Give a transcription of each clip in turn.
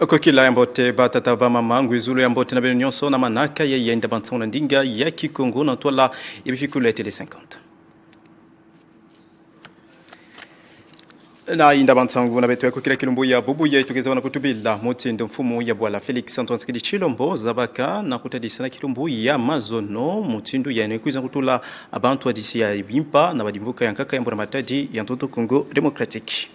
Kwa kila yambote batata ba mama ngwizulu yambote na benyonso na manaka ya yenda bantsona ndinga ya Kikongo na tola yabifikula tele 50. Na inda bansangu na beto kwa kila kilumbu ya bubu ya itugeza wana kutubila mutindo mfumu ya bwala Felix Antoine Tshisekedi Tshilombo zabaka na kutadisa na kilumbu ya mazono mutindo ya inekuiza kutula abantu adisi ya ibimpa na badimvuka ya nkaka ya mbona matadi ya ntoto Congo Democratique.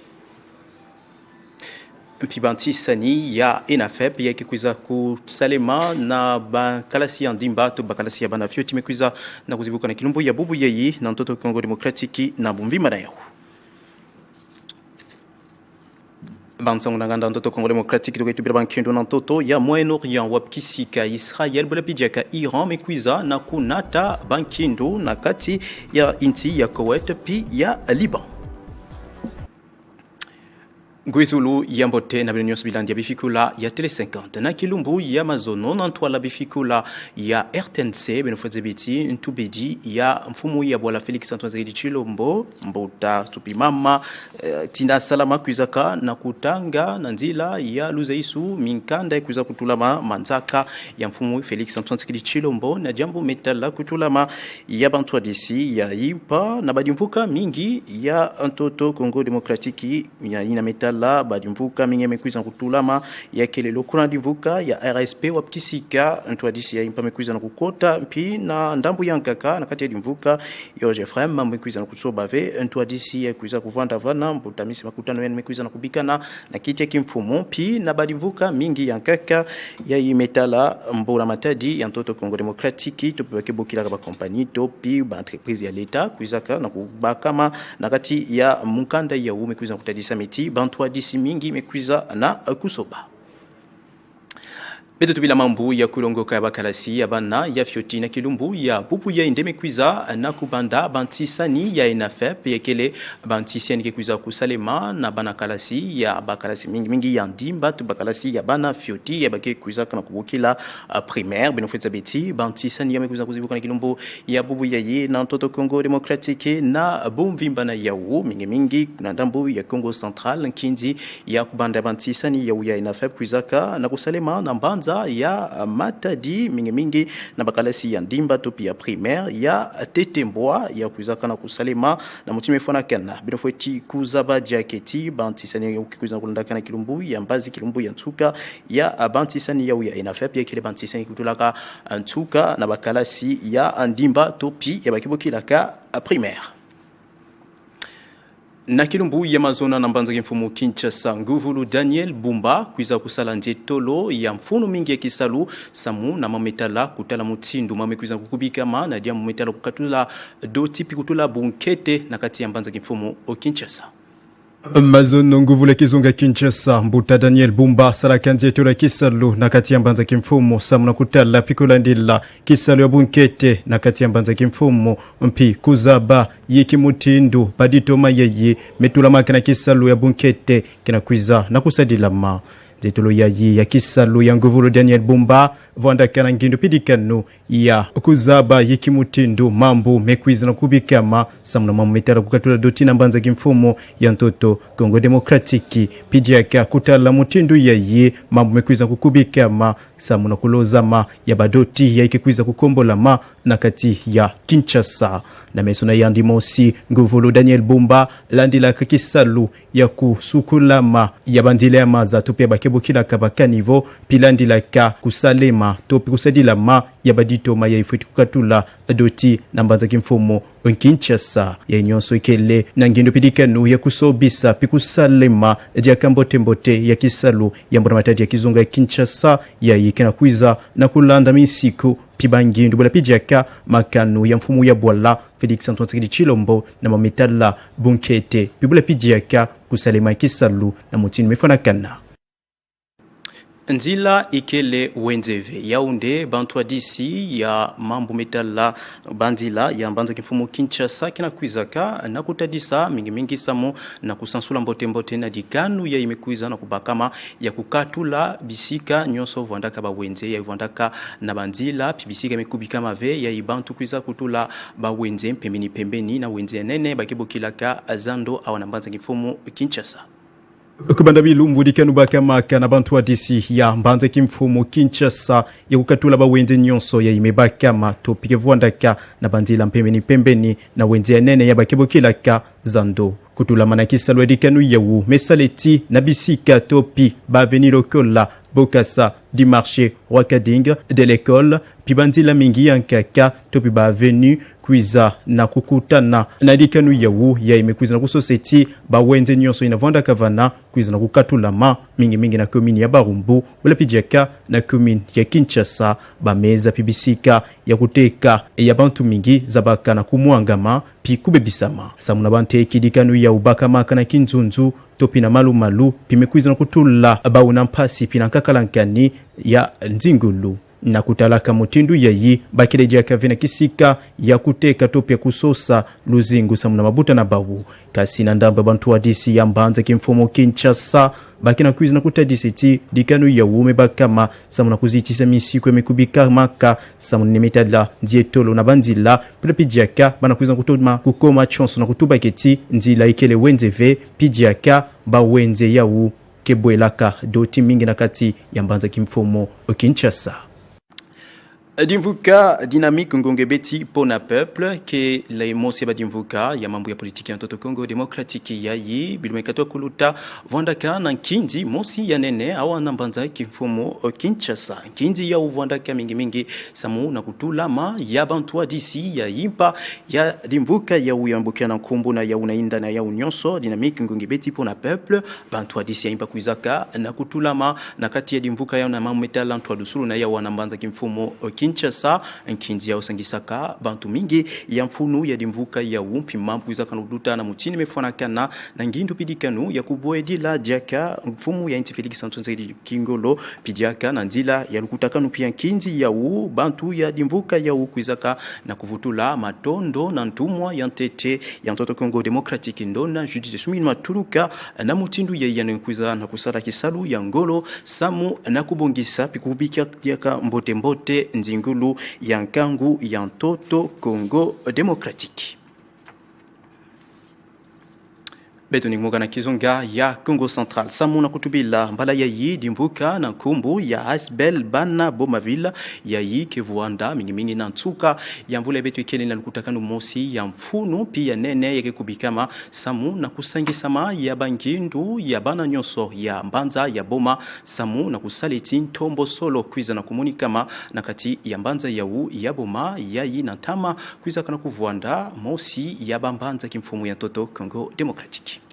Mpibanti sani ya ENAFEP ya kikuiza kusalema na bakalasi ya ndimba to bakalasi ya bana fioti mekuiza na kuzibuka na kilumbu ya bubu yayi na ntoto Congo Democratique na bumvima na yao. Bansangu nganda ntoto Congo Democratique to ketubira bankendo na ntoto ya Moyen-Orient wapkisika Israel bala pijaka Iran mekuiza na kunata bankendo na kati ya inti ya Kuwait pi ya Liban. Gwizulu yambote na benyos bilandi ya bifikula ya tele 50 na kilumbu ya mazono na ntwala bifikula ya RTNC benofadze biti ntubedi ya mfumu ya bwala Felix Antoine Tshisekedi Tshilombo mbota tupimama tina salama kwizaka na kutanga na nzila ya luzaisu minkanda kuza kutulama manzaka ya mfumu Felix Antoine Tshisekedi Tshilombo na jambo metala kutulama ya bantu disi ya ipa na badimvuka mingi ya ntoto Congo Democratique ya ina metala la badimvuka mingi mekuiza kutulama ya kelelo kuna dimvuka ya RSP wapkisika ntwadisi ya impa mekuiza na kukota mpi na ndambu ya nkaka na kati ya dimvuka ya Jeffrem mekuiza na kusobave ntwadisi ya kuiza kuvanda vana mbutamisi makutano ya mekuiza na kubikana na kiti ya kimfumo mpi na badimvuka mingi ya nkaka ya imetala mbona matadi ya ntoto Congo Democratique tupeweke bokila kaba kompani topi ba entreprise ya leta kuiza na kubakama na kati ya mukanda ya mekuiza kutadisa meti bantu disi mingi mekuiza na kusoba. Beto tubila mambu ya kulongoka ya bakalasi ya bana ya fioti na kilumbu ya bubu ya inde mekuiza na kubanda bantisani ya ENAFEP ya kele bantisani kekuiza kusalema na bana kalasi ya bakalasi mingi ya ndimba tu bakalasi ya bana fioti ya bake kuiza kana kubukila primaire benofetza beti bantisani ya mekuiza kuzibuka na kilumbu ya bubu ya ye na ntoto Congo Democratique na bumvimba na yawo mingi na ndambu ya Congo Central kinzi ya kubanda bantisani ya ENAFEP kuiza na kusalema na mbanza ya matadi mingi na bakalasi ya ndimba to pia primaire ya tetembwa ya kuzaka na kusalema na mutime fona kana binofoti kuzaba jaketi bantisani ukikuza kulondaka na kilumbu ya mbazi kilumbu ya ntuka ya bantisani ya ENAFEP ya kile bantisani kutulaka ntuka na bakalasi ya ndimba to pia ya bakibokilaka primaire. Na kilumbu ya mazona na mbanza mfumu Kinshasa nguvulu Daniel Bumba kuiza kusala tolo ya mfuno mingi ya kisalu samu na mametala kutala mutindu mamekuiza kukubika na dia mametala kukatula do tipi kutula bunkete na kati ya mbanza mfumu Kinshasa. Mazono nguvu la kizunga Kinshasa mbuta Daniel Bumba sala kanzieto la kisalu na kati ya mbanza kimfumo samu na kutala pikulandila kisalu ya bunkete na kati ya mbanza kimfumo mpi kuzaba yiki mutindu badito mayeye metula makina kisalu ya bunkete kina kuiza na kusadila ma zetolo ya kisalu ya nguvulu Daniel Bumba vanda kana ngindu pidikanu ya kuzaba yiki mutindu mambu mekwiza na kubikama samuna mamu metala kukatula doti na mbanza kimfumo ya ntoto Congo Democratique pidiaka kutala mutindu ye mambu mekwiza kukubikama samuna kulozama ya badoti ya ikikwiza kukombola ma na kati ya Kinshasa na mesona ya ndimosi nguvulu Daniel Bumba landila kakisalu ya kusukulama ya bandile ya maza topia bakebukila kabakanivo pilandila ka kusalema topi kusadila ma ya badito ma ya ifuti kukatula doti na mbanza kimfumo Kinshasa ya nyonso ikele na ngindo pidikanu ya kusobisa pikusalema ya kambote ya kisalu ya mbona matadi ya kizunga ya Kinshasa ya yikena kuiza na kulanda misiku pibangindu bula pijaka makanu ya mfumu ya bwala Felix Antoine Tshisekedi Tshilombo na mametala bunkete pibula pijaka kusalema kisalu na mutini mefana kana. Nzila ikele wenzeve yaunde bantu disi ya mambu metala bandila ya mbanza kimfumo Kinshasa kina kuizaka na kutadisa mingi samu na kusansula mbote na dikanu ya imekuiza na kubakama ya kukatula bisika nyonso vwandaka ba wenze ya vwandaka na bandila pibisika mekubika mave ya ibantu kuiza kutula ba wenze pembeni na wenze nene bakibokilaka azando au na mbanza kimfumo Kinshasa. Kubanda bilumbu dikanuba maka na bantu wa DC ya mbanze kimfumo Kinshasa ya kukatula ba wende nyonso ya imebaka matopike vuandaka na bandila pembeni na wende ya nene ya bakebokilaka zando. Kutula manakisa lwedikanu yawu mesaleti na bisika topi ba venir kola Bokassa du marché Wakading de l'école pibandila mingi yankaka topi ba venu kwiza na kukutana na dikanu yawu ya imekwiza na kusoseti ba wende nyonso inavonda kavana kwiza na kukatulama mingi na komini ya Barumbu wala pijaka na komini ya Kinshasa ba meza pibisika ya kuteka ya bantu mingi zabaka na kumuangama pi kubebisama samuna bante kidikanu ya ubaka maka na kinzunzu topi na malu pimekwiza na kutula bauna mpasi pina nkakalankani ya nzingulu na kutalaka mutindu yayi bakileja kavena kisika ya kuteka topi ya kusosa luzingu samuna mabuta na bawu kasi na ndamba bantu wa DC ya mbanza kimfumo Kinshasa bakina kwiza na kutadisiti dikanu ya ume bakama samuna kuzitisa misiku emekubika maka samuna nemetala nzietolo na banzila pula pidiaka bana kwiza kutoma kukoma chonso na kutuba keti nzila ikele wenzeve pidiaka ba wenze yawu kebwelaka doti mingi na kati ya mbanza kimfumo Kinshasa. Dimvuka dynamique ngonge beti pona peuple ke la emosi ba dimvuka ya mambo ya politiki ya Ntoto Congo Democratique ya yi bilumekato kuluta vondaka na nkindi mosi ya nene awa nambanza kimfumo Kinshasa nkindi ya uvondaka mingi samu na kutulama ya bantu wa DC ya yimpa ya dimvuka ya uyambukia na nkumbu na ya unainda na ya unyonso dynamique ngonge beti pona peuple bantu wa DC ya yimpa kuizaka na kutulama na kati ya dimvuka ya na mamu metala ntwa dusulu na ya wanambanza kimfumo Kinshasa nkindi ya usangisaka bantu mingi ya mfunu ya dimvuka ya umpi mampu izaka nuduta na mutini mefonakana na ngindu pidikanu ya kubwedi la diaka mfumu ya inti Felix Antoine Kingolo pidiaka na nzila ya lukutakanu pia nkindi ya bantu ya dimvuka ya kuizaka na kuvutula matondo na ntumwa ya ntete ya Ntoto Congo Democratique ndona Judith Sumini Maturuka na mutindu ya yanekuiza na kusara kisalu ya ngolo samu na kubongisa pikubika diaka mbote nzingulu ya nkangu ya Ntoto Congo Democratique. Betoni mwoga na kizunga ya Congo Central samuna kutubila mbala ya yi dimvuka na kumbu ya Asbel Bana Bomaville ya yi kevuanda mingi na ntuka ya mvula betu ikeli na lukutakanu mosi ya mfunu pia nene yake kubikama samu na kusangisama ya bangindu ya bana nyonso ya mbanza ya boma samu na kusaliti ntombo solo kwiza na komunikama na kati ya mbanza ya ya boma ya yi na tama kwiza kana kuvuanda mosi ya bambanza kimfumu ya Ntoto Congo Democratique.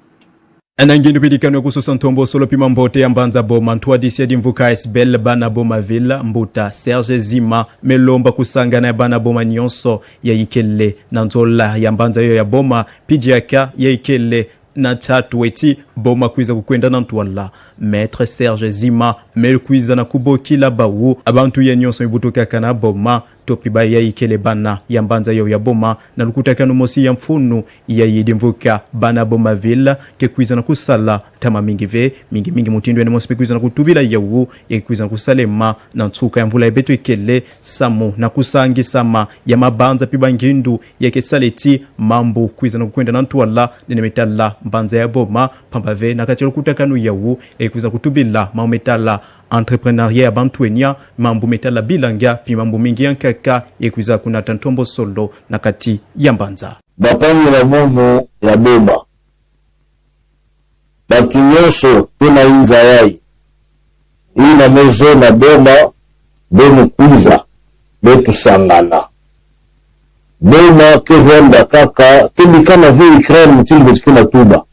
Anangindu pidikano kususa ntombo solo pima mbote ya mbanza boma ntuwa disi ya dimvuka Asbel Bana Bomaville mbuta Serge Zima melomba kusangana ya bana boma nyonso ya ikele na nzola ya mbanza yo ya boma pidiaka ya ikele na chatu weti boma kwiza kukwenda na ntwala Maître Serge Zima melkwiza na kubokila bawu abantu ya nyonso ibutoka kana boma topiba ya ikele bana ya mbanza yo ya boma na lukutakanu mosi ya mfunu ya yidimvuka Bana Bomaville ke kwiza na kusala tama mingi mutindo ya mosi kwiza na kutubila yawu ya kwiza na kusalema na ntuka ya mvula betu ikele samu na kusangi sama ya mabanza pibangindu ya kesaleti mambo kwiza na kukwenda na ntwala nene metala mbanza ya boma pambave na kati lukutakanu yawu ya kwiza kutubila maumetala entrepreneuria bantuenia mambo metala bilanga pi mambo mingi yankaka yekuza kuna tantombo solo na kati ya mbanza bapangi na momo ya boma batu nyonso tuna inza yai ina mezo na boma bemu kuza betu sangana boma kezenda kaka tebikana vile Ukraine mutili betukina tuba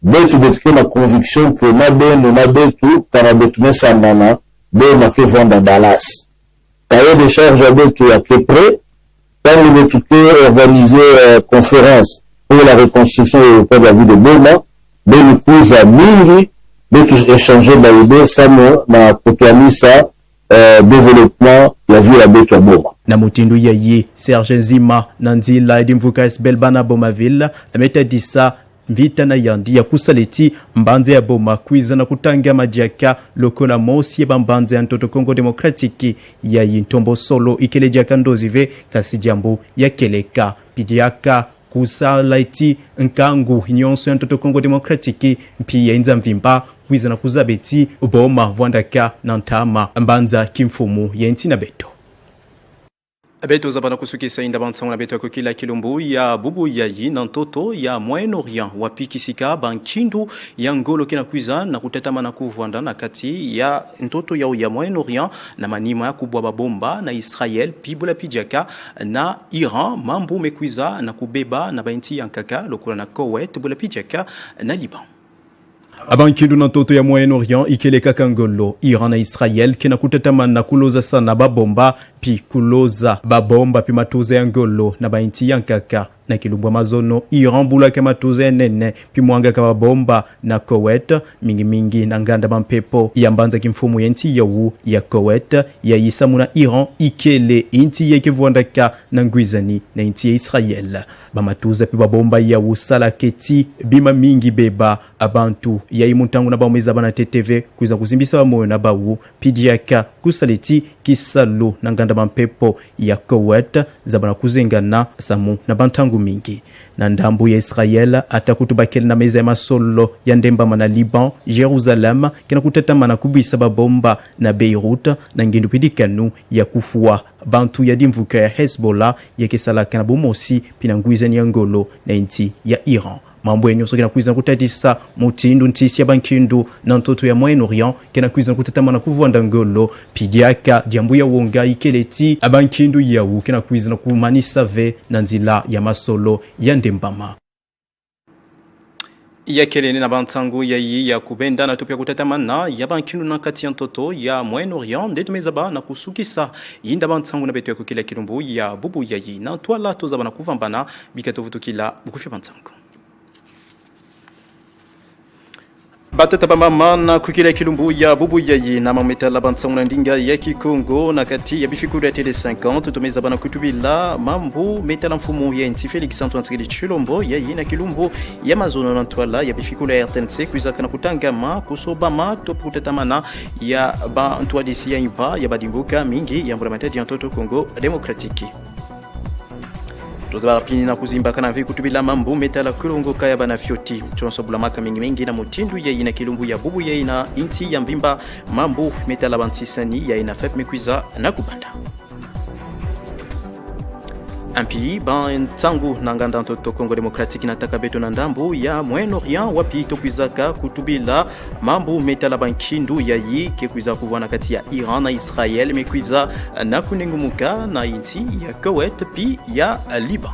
betu betukina conviction que na beno na betu kana betu mesangana boma kezenda Dallas cahier de charge betu ya kepre quand nous avons organisé conférence pour la reconstruction de la ville de Boma, nous avons mingi, nous échanger d'idées, ça na kotuanisa développement la ville de Boma. Na mutindu ya yi Serge Zima na nzila edimvuka Asbel Bana Bomaville ametadisa vita na yandi ya kusaliti mbanze ya boma kwiza na kutanga majiaka lokola mosi ya bambanze ya Ntoto Congo Democratique ya yintombo solo ikeleja kandozive kasi jambu ya keleka pidiaka kusalaiti nkangu nyonso ya ntoto Kongo Demokratiki pia inza mvimba kwiza na kuzabeti boma vwandaka na ntama mbanza kimfumu ya ntina beto. Beto zabana kusukisa inda bantsang na beto kila kilumbu ya bubu ya yi na ntoto ya Moyen-Orient wapikisika bankindu ya ngolo kina kwiza na kutetama na kuvwanda na kati ya ntoto ya Moyen-Orient na manima ya kubwa babomba na Israel pibula pijaka na Iran mambu mekwiza na kubeba na bainti ya nkaka lokula na Kuwait bula pijaka na Liban. Abankindu na ntoto ya Moyen-Orient ikeleka kangolo Iran na Israel kina kutetama na kuloza sana babomba pi kuloza babomba pi matuze ya ngolo na bainti ya nkaka na kilumbu mazono Iran bula ke matuze nene pi mwanga ka babomba na Kuwait mingi na nganda mampepo ya mbanza kimfumu ya nti yawu ya Kuwait ya yisamu na Iran ikele inti ya kivwandaka na ngwizani na inti ya Israel bamatuze pi babomba ya usala keti bima mingi beba abantu ya imuntangu na bamweza bana TTV kuza kuzimbisa bamoyo na bawu pidiaka kusaleti kisalo na nganda mampepo ya Kuwait zabana kuzengana samu na bantangu mingi na ndambu ya Israel atakutubakeli na meza ya masolo ya ndemba na Liban Jerusalem kina kutetama na kubisa babomba na Beirut na ngindu pidikanu ya kufua bantu ya dimvuka ya Hezbollah ya kisalaka na bumosi pina ngwizani ya ngolo na inti ya Iran. Mambo yenye kina kuiza kutatisa mutindu ntisi ya bankindu na ntoto ya Moyen-Orient kina kuiza kutetama na kuvwanda ngolo pidiaka diambu ya wonga ikeleti abankindu yawu kina kuiza na kumanisa ve na nzila ya masolo ya ndembama. Ya kelene na bantangu ya yi ya kubenda na tupia kutetamana ya bankindu na kati ya ntoto ya Moyen-Orient ndetu mezaba na kusukisa yinda bantangu na betu ya kukila kilumbu ya bubu ya yi na tuala tozaba na kuvambana bikatovutu kila bukufia bantangu. Batata bamama na kukila kilumbu ya bubu ya yi na mametala bantangu na ndinga ya Kikongo na kati ya bifikuru ya Tele 50 tumeza bana kutubila mambu metala mfumu ya nti Felix Antoine Tshisekedi Tshilombo ya yi na kilumbu ya mazono na ntwala ya bifikuru ya RTNC kuizaka na kutangama kusobama topu kutetamana ya ba ntwadisi ya imba ya badimbuka mingi ya mbula matadi ya ntoto Kongo Demokratiki. Tozaba pini na kuzimba kana vi kutubila mambu metala kulongo kaya bana fioti chonsobula maka mingi na mutindu ya ina kilumbu ya bubu ya ina inti ya mvimba mambu metala bantisani ya ina fep mekwiza na kubanda ampi ban tangu na nganda ntoto Kongo Demokratiki na takabeto na ndambu ya Moyen-Orient wapi tokwizaka kutubila mambu metala bankindu ya yi ke kwiza kuwana kati ya Iran na Israel mekwiza na kunengumuka na inti ya Kuwait pi ya Liban.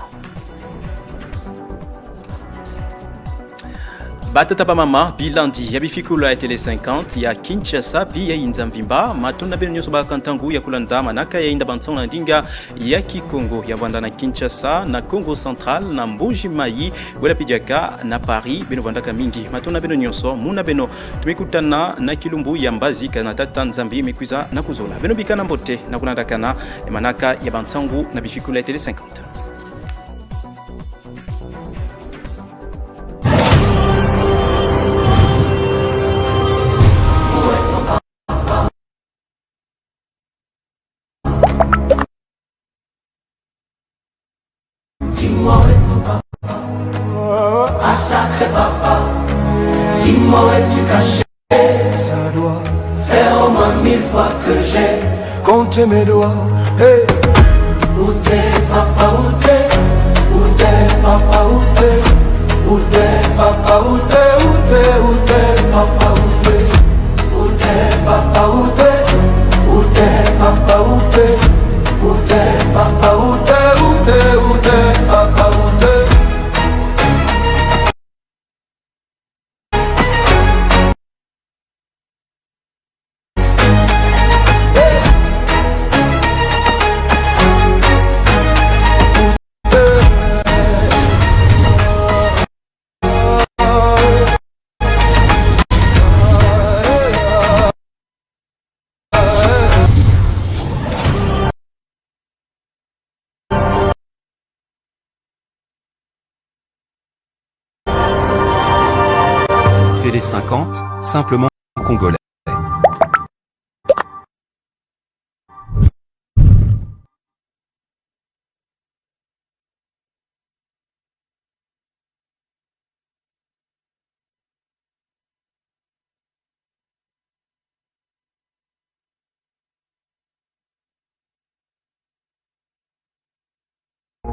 Batata pa mama bilandi ya bifikula ya Tele 50 ya Kinshasa pia inza mvimba matunda beno nyoso ba kantangu ya kulanda manaka ya inda bantsona ndinga ya Kikongo ya vanda na Kinshasa na Congo Central na Mbuji Mai wala pijaka na Paris beno vandaka mingi matunda beno nyoso muna beno tumekutana na kilumbu ya mbazi kana tata nzambi mekwiza na kuzola beno bikana mbote na kunandakana manaka ya bantsangu na bifikula ya Tele 50. Dis-moi où es-tu caché? Ça doit faire au moins 1000 fois que j'ai compté mes doigts. Hey. Où t'es papa, où t'es? Où t'es papa, où t'es? Où t'es papa, où t'es? Où t'es, où t'es papa, où t'es? Où t'es papa, où t'es? Où t'es papa, où t'es? Où t'es papa, où t'es? Où t'es, où t'es papa, où t'es? Télé 50, simplement congolais.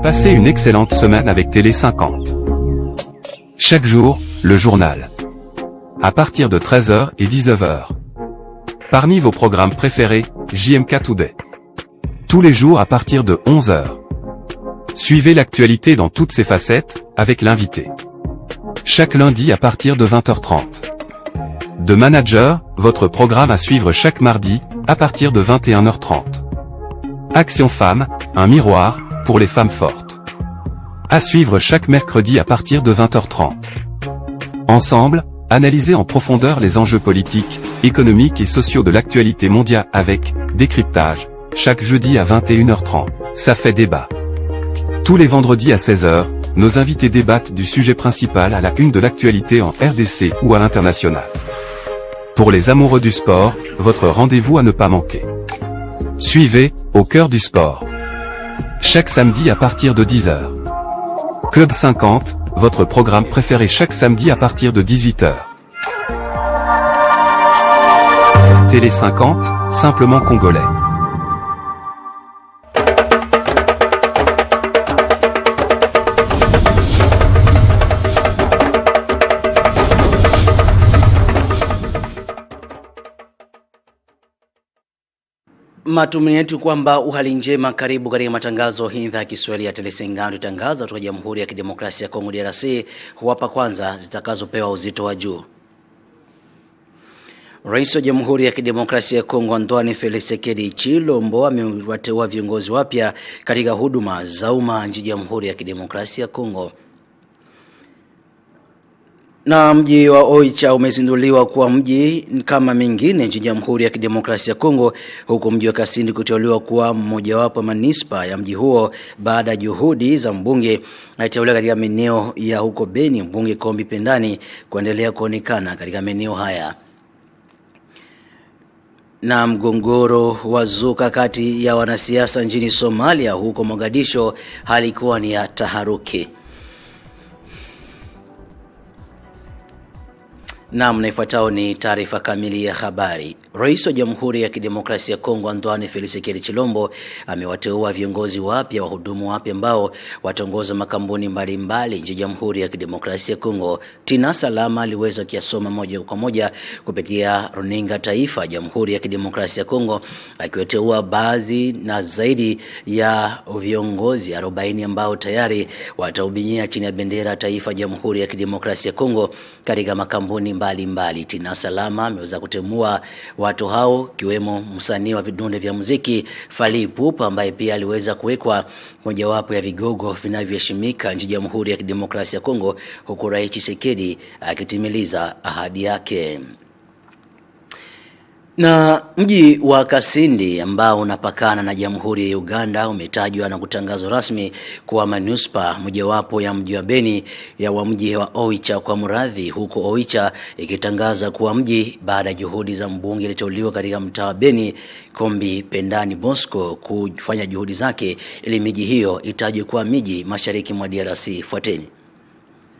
Passez une excellente semaine avec Télé 50. Chaque jour, le journal. À partir de 13h et 19h. Parmi vos programmes préférés, JMK Today. Tous les jours à partir de 11h. Suivez l'actualité dans toutes ses facettes, avec l'invité. Chaque lundi à partir de 20h30. De Manager, votre programme à suivre chaque mardi, à partir de 21h30. Action Femmes, un miroir, pour les femmes fortes. À suivre chaque mercredi à partir de 20h30. Ensemble, analysez en profondeur les enjeux politiques, économiques et sociaux de l'actualité mondiale avec Décryptage, chaque jeudi à 21h30. Ça fait débat. Tous les vendredis à 16h, nos invités débattent du sujet principal à la une de l'actualité en RDC ou à l'international. Pour les amoureux du sport, votre rendez-vous à ne pas manquer. Suivez, Au cœur du sport. Chaque samedi à partir de 10h. Club 50, votre programme préféré chaque samedi à partir de 18h. Télé 50, simplement congolais. Matumaini yetu kwamba uhali njema. Karibu katika matangazo hii ya Kiswahili ya Tele 50, tangaza kutoka Jamhuri ya Kidemokrasia ya Kongo DRC. Huwapa kwanza zitakazopewa uzito wa juu. Rais wa Jamhuri ya Kidemokrasia ya Kongo Antoine Felix Tshisekedi Tshilombo amewateua viongozi wapya katika huduma za umma nchini Jamhuri ya Kidemokrasia ya Kongo. Na mji wa Oicha umezinduliwa kuwa mji kama mingine nchini Jamhuri ya Kidemokrasia ya Kongo, huku mji wa Kasindi kuteuliwa kuwa mmojawapo manispa ya mji huo baada ya juhudi za mbunge aliyeteuliwa katika maeneo ya huko Beni, mbunge Kombi Pendani, kuendelea kuonekana katika maeneo haya. Na mgogoro wazuka kati ya wanasiasa nchini Somalia huko Mogadisho, halikuwa ni ya taharuki. Na mnaifuatao ni taarifa kamili ya habari. Rais wa Jamhuri ya Kidemokrasia ya Kongo Antoine Felix Tshisekedi Tshilombo amewateua viongozi wapya, wahudumu wapya ambao wataongoza makampuni mbalimbali nchini Jamhuri ya Kidemokrasia ya Kongo. Tina Salama aliweza kiasoma moja kwa moja kupitia runinga taifa Jamhuri ya Kidemokrasia ya Kongo, akiwateua baadhi na zaidi ya viongozi 40 ambao tayari watahudumiwa chini ya bendera taifa Jamhuri ya Kidemokrasia ya Kongo katika makampuni mbalimbali. Tina Salama ameweza kutemua watu hao kiwemo msanii wa vidunde vya muziki Fally Ipupa, ambaye pia aliweza kuwekwa mojawapo ya vigogo vinavyoheshimika nchini Jamhuri ya Kidemokrasia ya Kongo, huku Rais Tshisekedi akitimiliza ahadi yake. Na mji wa Kasindi ambao unapakana na Jamhuri ya Uganda umetajwa na kutangazwa rasmi kuwa manuspa mojawapo ya mji wa Beni wa mji wa Oicha kwa mradhi, huko Oicha ikitangaza kuwa mji baada ya juhudi za mbunge aliyeteuliwa katika mtaa wa Beni Kombi Pendani Bosco kufanya juhudi zake ili miji hiyo itajwe kuwa miji mashariki mwa DRC. Fuateni.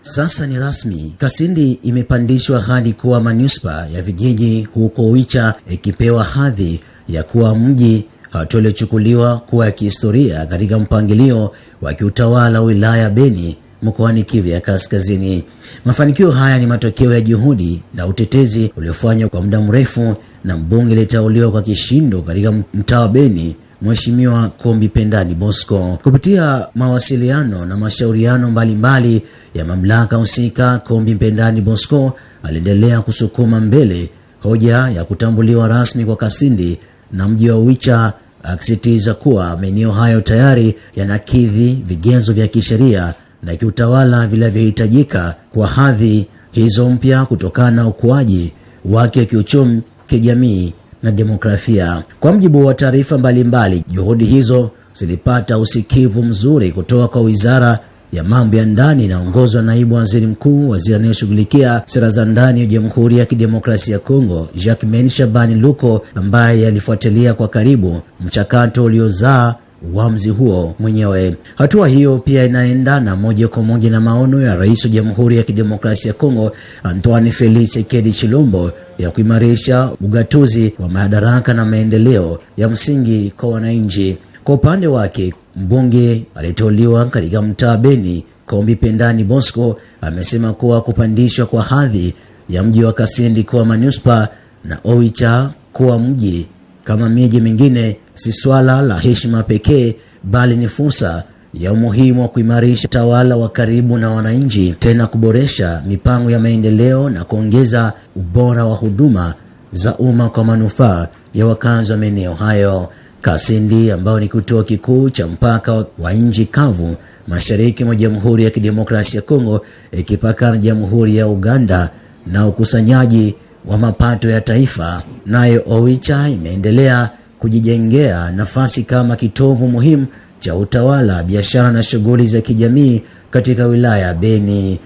Sasa ni rasmi, Kasindi imepandishwa hadi kuwa manuspa ya vijiji huko Oicha, ikipewa hadhi ya kuwa mji, hatua iliyochukuliwa kuwa ya kihistoria katika mpangilio wa kiutawala wilaya Beni mkoani Kivu ya Kaskazini. Mafanikio haya ni matokeo ya juhudi na utetezi uliofanywa kwa muda mrefu na mbunge aliyeteuliwa kwa kishindo katika mtaa wa Beni, Mheshimiwa Kombi Pendani Bosco. Kupitia mawasiliano na mashauriano mbalimbali ya mamlaka husika, Kombi Pendani Bosco aliendelea kusukuma mbele hoja ya kutambuliwa rasmi kwa Kasindi na mji wa Oicha, akisisitiza kuwa maeneo hayo tayari yanakidhi vigezo vya kisheria na kiutawala vinavyohitajika kwa hadhi hizo mpya kutokana na ukuaji wake kiuchumi, kijamii na demokrasia. Kwa mjibu wa taarifa mbalimbali, juhudi hizo zilipata usikivu mzuri kutoka kwa Wizara ya Mambo ya Ndani inaongozwa na Naibu Waziri Mkuu, waziri anayeshughulikia sera za ndani ya Jamhuri ya Kidemokrasia ya Kongo, Jacquemain Shabani Luko, ambaye alifuatilia kwa karibu mchakato uliozaa uamuzi huo mwenyewe. Hatua hiyo pia inaendana moja kwa moja na maono ya Rais wa Jamhuri ya Kidemokrasia ya Kongo Antoine Felix Tshisekedi Tshilombo ya kuimarisha ugatuzi wa madaraka na maendeleo ya msingi kwa wananchi. Kwa upande wake, mbunge aliteuliwa katika mtaa Beni, Kombi Pendani Bosco, amesema kuwa kupandishwa kwa hadhi ya mji wa Kasindi kuwa manispaa na Oicha kuwa mji kama miji mingine si swala la heshima pekee, bali ni fursa ya umuhimu wa kuimarisha utawala wa karibu na wananchi, tena kuboresha mipango ya maendeleo na kuongeza ubora wa huduma za umma kwa manufaa ya wakazi wa maeneo hayo. Kasindi, ambao ni kituo kikuu cha mpaka wa nchi kavu mashariki mwa Jamhuri ya Kidemokrasia ya Kongo, ikipakana na Jamhuri ya Uganda na ukusanyaji wa mapato ya taifa, nayo Oicha imeendelea kujijengea nafasi kama kitovu muhimu cha utawala, biashara na shughuli za kijamii katika wilaya ya Beni.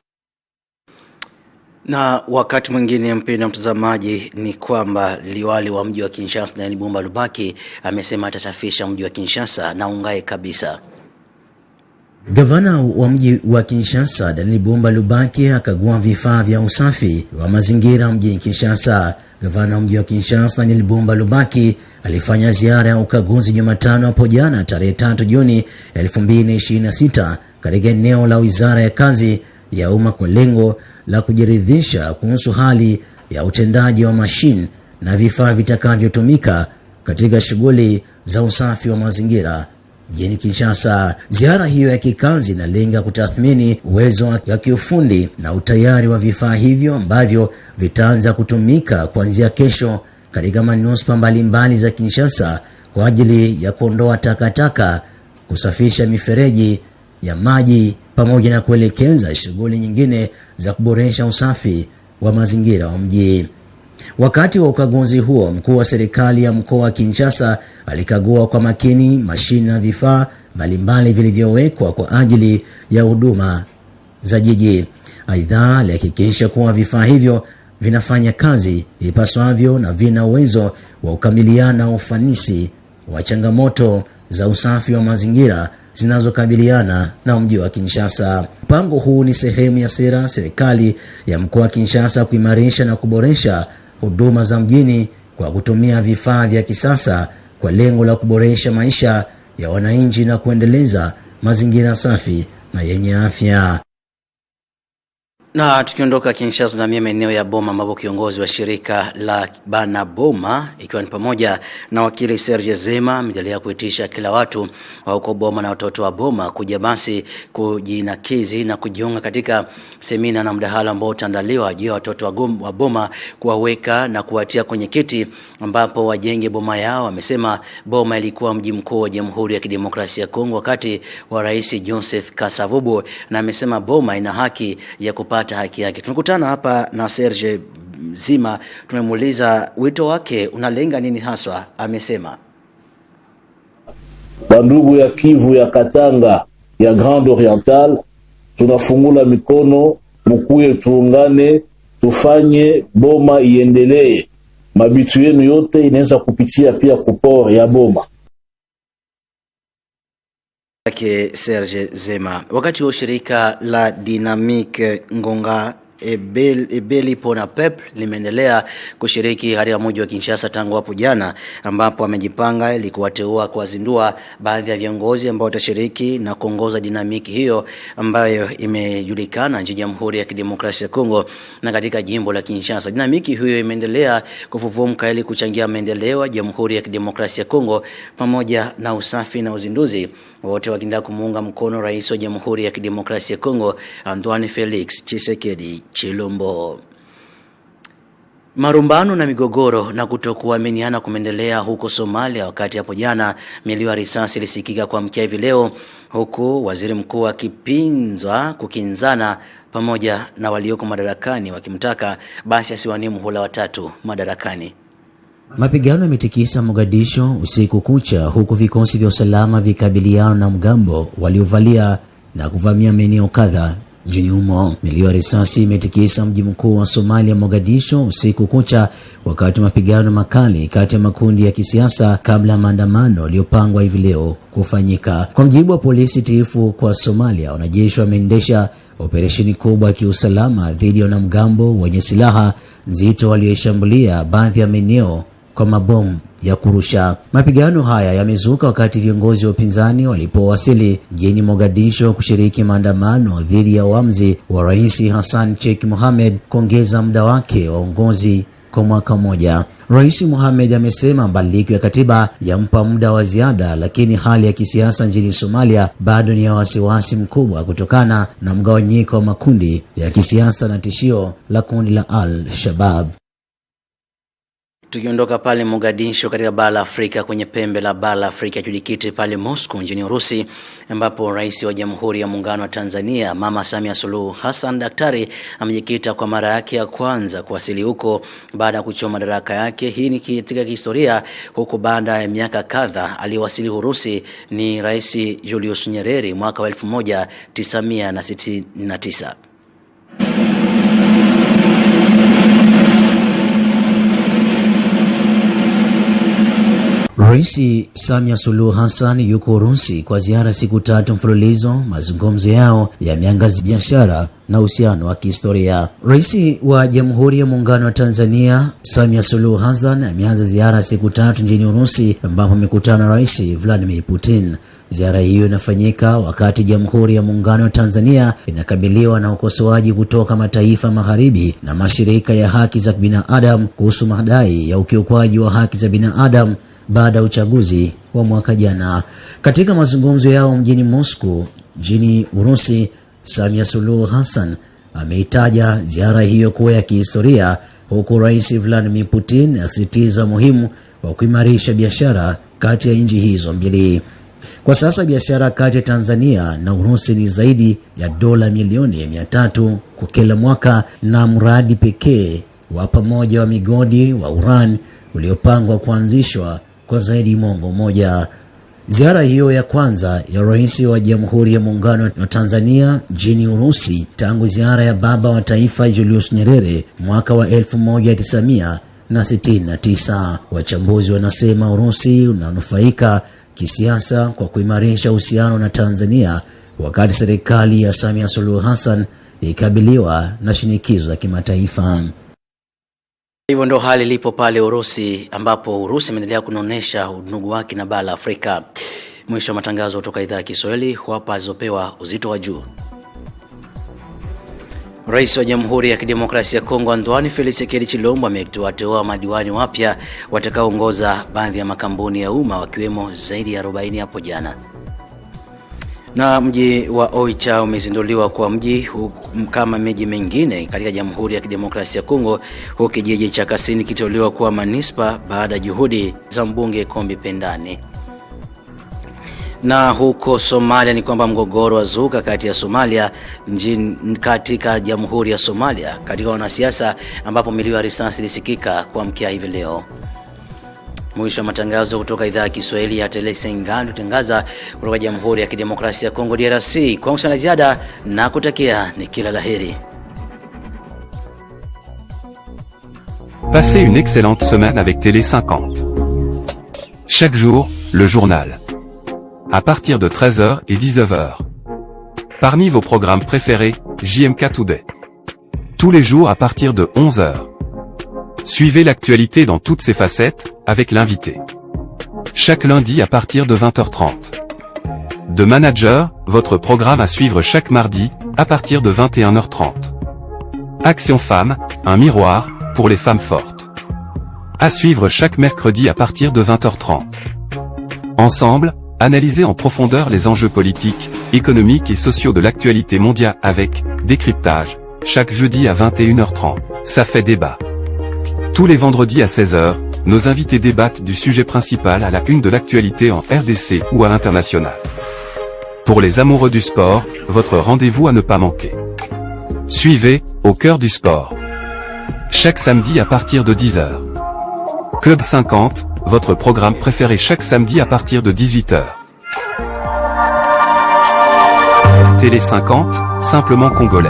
Na wakati mwingine, mpendwa mtazamaji, ni kwamba liwali wa mji wa Kinshasa Daniel Bumba Lubaki amesema atasafisha mji wa Kinshasa na ungae kabisa. Gavana wa mji wa Kinshasa Daniel Bumba Lubaki akagua vifaa vya usafi wa mazingira mjini Kinshasa. Gavana wa mji wa Kinshasa Daniel Bumba Lubaki alifanya ziara ya ukaguzi Jumatano hapo jana tarehe 3 Juni 2026 katika eneo la Wizara ya Kazi ya Umma kwa lengo la kujiridhisha kuhusu hali ya utendaji wa mashine na vifaa vitakavyotumika katika shughuli za usafi wa mazingira mjini Kinshasa. Ziara hiyo ya kikazi inalenga kutathmini uwezo wa kiufundi na utayari wa vifaa hivyo ambavyo vitaanza kutumika kuanzia kesho katika manispaa mbalimbali za Kinshasa kwa ajili ya kuondoa takataka, kusafisha mifereji ya maji pamoja na kuelekeza shughuli nyingine za kuboresha usafi wa mazingira wa mji. Wakati wa ukaguzi huo, mkuu wa serikali ya mkoa wa Kinshasa alikagua kwa makini mashine na vifaa mbalimbali vilivyowekwa kwa ajili ya huduma za jiji. Aidha, alihakikisha kuwa vifaa hivyo vinafanya kazi ipasavyo na vina uwezo wa kukabiliana na ufanisi wa changamoto za usafi wa mazingira zinazokabiliana na mji wa Kinshasa. Mpango huu ni sehemu ya sera serikali ya mkoa wa Kinshasa kuimarisha na kuboresha huduma za mjini kwa kutumia vifaa vya kisasa kwa lengo la kuboresha maisha ya wananchi na kuendeleza mazingira safi na yenye afya. Na tukiondoka Kinshasa na maeneo ya Boma, ambapo kiongozi wa shirika la Bana Boma ikiwa ni pamoja na wakili Serge Zema ameendelea kuitisha kila watu wa huko Boma na watoto wa Boma kuja basi kujinakizi na kujiunga katika semina na mdahalo ambao utaandaliwa juu ya watoto wa Boma, kuwaweka na kuwatia kwenye kiti ambapo wajenge Boma yao. Amesema Boma ilikuwa mji mkuu wa Jamhuri ya Kidemokrasia ya Kongo wakati wa Rais Joseph Kasavubu, na amesema Boma ina haki ya kupata haki yake. Tumekutana hapa na Serge Zima, tumemuuliza wito wake unalenga nini haswa. Amesema bandugu ya Kivu, ya Katanga, ya Grand Oriental, tunafungula mikono, mkuye tuungane, tufanye Boma iendelee. Mabitu yenu yote inaweza kupitia pia kupor ya Boma. Serge Zema. Wakati wa shirika la Dynamique Ngonga Ebeli Pona Pep limeendelea kushiriki katika mji wa Kinshasa tangu hapo jana, ambapo amejipanga ili kuwateua kuwazindua baadhi ya viongozi ambao watashiriki na kuongoza dinamiki hiyo ambayo imejulikana nchini Jamhuri ya Kidemokrasia ya Kongo na katika jimbo la Kinshasa. Dinamiki hiyo imeendelea kufufumka ili kuchangia maendeleo ya Jamhuri ya Kidemokrasia ya Kongo pamoja na usafi na uzinduzi, wote wakiendelea kumuunga mkono Rais wa Jamhuri ya Kidemokrasia ya Kongo Antoine Felix Tshisekedi Chilombo. Marumbano na migogoro na kutokuaminiana kumeendelea huko Somalia, wakati hapo jana milio ya risasi ilisikika kwa mkia hivi leo, huku waziri mkuu akipinzwa kukinzana pamoja na walioko madarakani wakimtaka basi asiwanie muhula wa 3 madarakani. Mapigano yametikisa Mogadisho usiku kucha, huku vikosi vya usalama vikabiliana na mgambo waliovalia na kuvamia maeneo kadhaa nchini humo. Milio ya risasi imetikisa mji mkuu wa Somalia Mogadisho usiku kucha, wakati mapigano makali kati ya makundi ya kisiasa kabla ya maandamano yaliyopangwa hivi leo kufanyika. Kwa mjibu wa polisi tiifu kwa Somalia, wanajeshi wameendesha operesheni kubwa ya kiusalama dhidi ya wanamgambo wenye silaha nzito walioshambulia baadhi ya maeneo kwa mabomu ya kurusha. Mapigano haya yamezuka wakati viongozi wa upinzani walipowasili mjini Mogadisho kushiriki maandamano dhidi ya uamuzi wa Rais Hassan Sheikh Mohamed kuongeza muda wake wa uongozi kwa mwaka mmoja. Rais Mohamed amesema mabadiliko ya katiba yampa muda wa ziada, lakini hali ya kisiasa nchini Somalia bado ni ya wasiwasi mkubwa kutokana na mgawanyiko wa makundi ya kisiasa na tishio la kundi la Al-Shabaab. Tukiondoka pale Mogadisho katika bara la Afrika, kwenye pembe la bara la Afrika tulikiti pale Moscow nchini Urusi, ambapo Rais wa Jamhuri ya Muungano wa Tanzania Mama Samia Suluhu Hassan daktari amejikita kwa mara yake ya kwanza kuwasili huko baada ya kuchoma madaraka yake. Hii ni katika historia, huko baada ya miaka kadhaa. Aliwasili Urusi ni Rais Julius Nyerere mwaka wa 1969. Rais Samia Suluhu Hassan yuko Urusi kwa ziara siku 3 mfululizo. Mazungumzo yao yameangazia biashara na uhusiano wa kihistoria. Rais wa Jamhuri ya Muungano wa Tanzania Samia Suluhu Hassan ameanza ziara siku 3 nchini Urusi, ambapo amekutana na Rais Vladimir Putin. Ziara hiyo inafanyika wakati Jamhuri ya Muungano wa Tanzania inakabiliwa na ukosoaji kutoka mataifa magharibi na mashirika ya haki za binadamu kuhusu madai ya ukiukwaji wa haki za binadamu baada ya uchaguzi wa mwaka jana. Katika mazungumzo yao mjini Moscow nchini Urusi, Samia Suluhu Hassan ameitaja ziara hiyo kuwa ya kihistoria, huku Rais Vladimir Putin akisisitiza muhimu wa kuimarisha biashara kati ya nchi hizo mbili. Kwa sasa biashara kati ya Tanzania na Urusi ni zaidi ya dola milioni 300 kwa kila mwaka, na mradi pekee wa pamoja wa migodi wa urani uliopangwa kuanzishwa kwa zaidi mwongo mmoja. Ziara hiyo ya kwanza ya Rais wa Jamhuri ya Muungano wa Tanzania nchini Urusi tangu ziara ya baba wa taifa Julius Nyerere mwaka wa 1969. Wachambuzi wanasema Urusi unanufaika kisiasa kwa kuimarisha uhusiano na Tanzania, wakati serikali ya Samia Suluhu Hassan ikabiliwa na shinikizo za kimataifa. Hivyo ndo hali lipo pale Urusi, ambapo Urusi imeendelea kunonesha udugu wake na bara la Afrika. Mwisho wa matangazo kutoka idhaa ya Kiswahili, hapa alizopewa uzito wa juu. Rais wa Jamhuri ya Kidemokrasia ya Kongo Antoine Felix Chilombo ameteua madiwani wapya watakaoongoza baadhi ya makampuni ya umma, wakiwemo zaidi ya 40 hapo jana. Na mji wa Oicha umezinduliwa kwa mji kama miji mingine katika Jamhuri ya Kidemokrasia ya Kongo, huku kijiji cha Kasini kiteuliwa kuwa manispa baada ya juhudi za mbunge Kombi Pendane. Na huko Somalia ni kwamba mgogoro wa zuka kati ya Somalia katika Jamhuri ya Somalia katika wanasiasa, ambapo milio ya risasi ilisikika kuamkia hivi leo. Mwisho wa matangazo kutoka idhaa ya Kiswahili ya Tele5 tutangaza kutoka Jamhuri ya Kidemokrasia ya Kongo DRC. Kwa msana ziada na kutakia ni kila laheri. Passez une excellente semaine avec Télé50. Chaque jour, le journal. À partir de 13h et 19h. Parmi vos programmes préférés, JMK Today. Tous les jours à partir de 11h. Suivez l'actualité dans toutes ses facettes, avec l'invité. Chaque lundi à partir de 20h30. De Manager, votre programme à suivre chaque mardi, à partir de 21h30. Action Femmes, un miroir, pour les femmes fortes. À suivre chaque mercredi à partir de 20h30. Ensemble, analysez en profondeur les enjeux politiques, économiques et sociaux de l'actualité mondiale avec Décryptage, chaque jeudi à 21h30. Ça fait débat. Tous les vendredis à 16h, nos invités débattent du sujet principal à la une de l'actualité en RDC ou à l'international. Pour les amoureux du sport, votre rendez-vous à ne pas manquer. Suivez, Au cœur du sport. Chaque samedi à partir de 10h. Club 50, votre programme préféré chaque samedi à partir de 18h. Télé 50, simplement congolais.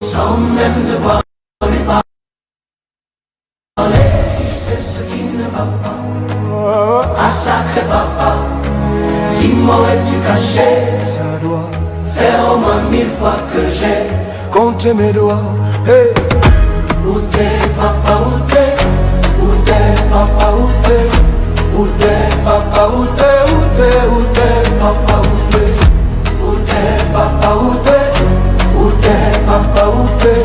Sans même devoir lui parler, c'est ce qui ne va pas. Ah sacré papa, Dis-moi où es-tu caché? Ça doit faire au moins 1000 fois que j'ai compté mes doigts. Hey. Où t'es papa, où t'es? Où t'es papa, où t'es? Où t'es papa, où t'es? Où t'es, où t'es papa, où t'es? Où t'es papa, où t'es? Où t'es papa, où t'es?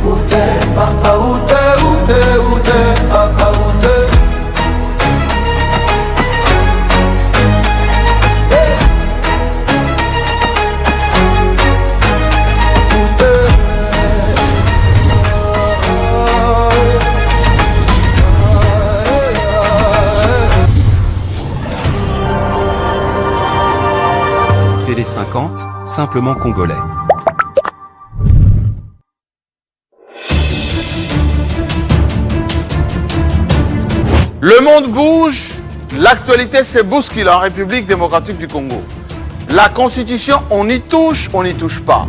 Où t'es papa, où t'es? Où t'es, où t'es papa, où t'es? Télé 50, simplement congolais. Le monde bouge, l'actualité se bouscule en République démocratique du Congo. La Constitution, on y touche pas.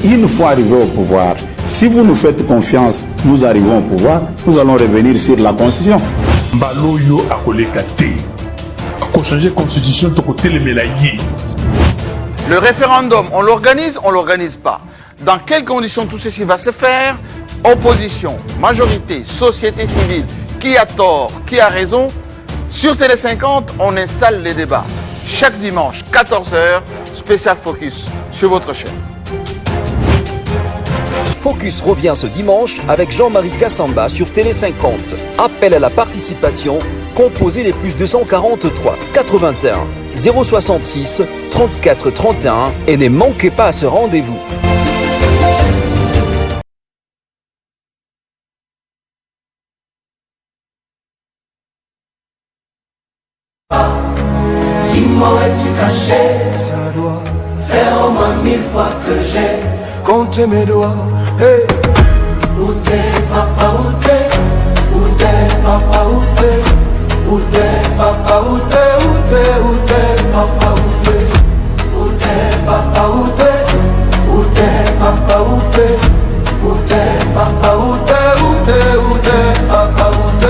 Une fois arrivé au pouvoir, si vous nous faites confiance, nous arrivons au pouvoir, nous allons revenir sur la Constitution. Baloyo akolekate. Ko changer Constitution to côté le melayi. Le référendum, on l'organise pas. Dans quelles conditions tout ceci va se faire? Opposition, majorité, société civile, qui a tort, qui a raison? Sur Télé 50, on installe les débats. Chaque dimanche, 14h, spécial Focus sur votre chaîne. Focus revient ce dimanche avec Jean-Marie Kassamba sur Télé 50. Appel à la participation, composez les plus 243 81 066 34 31 et ne manquez pas à ce rendez-vous. Dis-moi où es-tu caché? Ça doit faire au moins 1000 fois que j'ai compté mes doigts. Hey. Où t'es papa, où t'es? Où t'es papa, où t'es? Où t'es papa, où t'es? Où t'es, où t'es papa, où t'es? Où t'es papa, où t'es? Où t'es papa, où t'es? Où t'es papa, où t'es? Où t'es, où t'es papa, où t'es?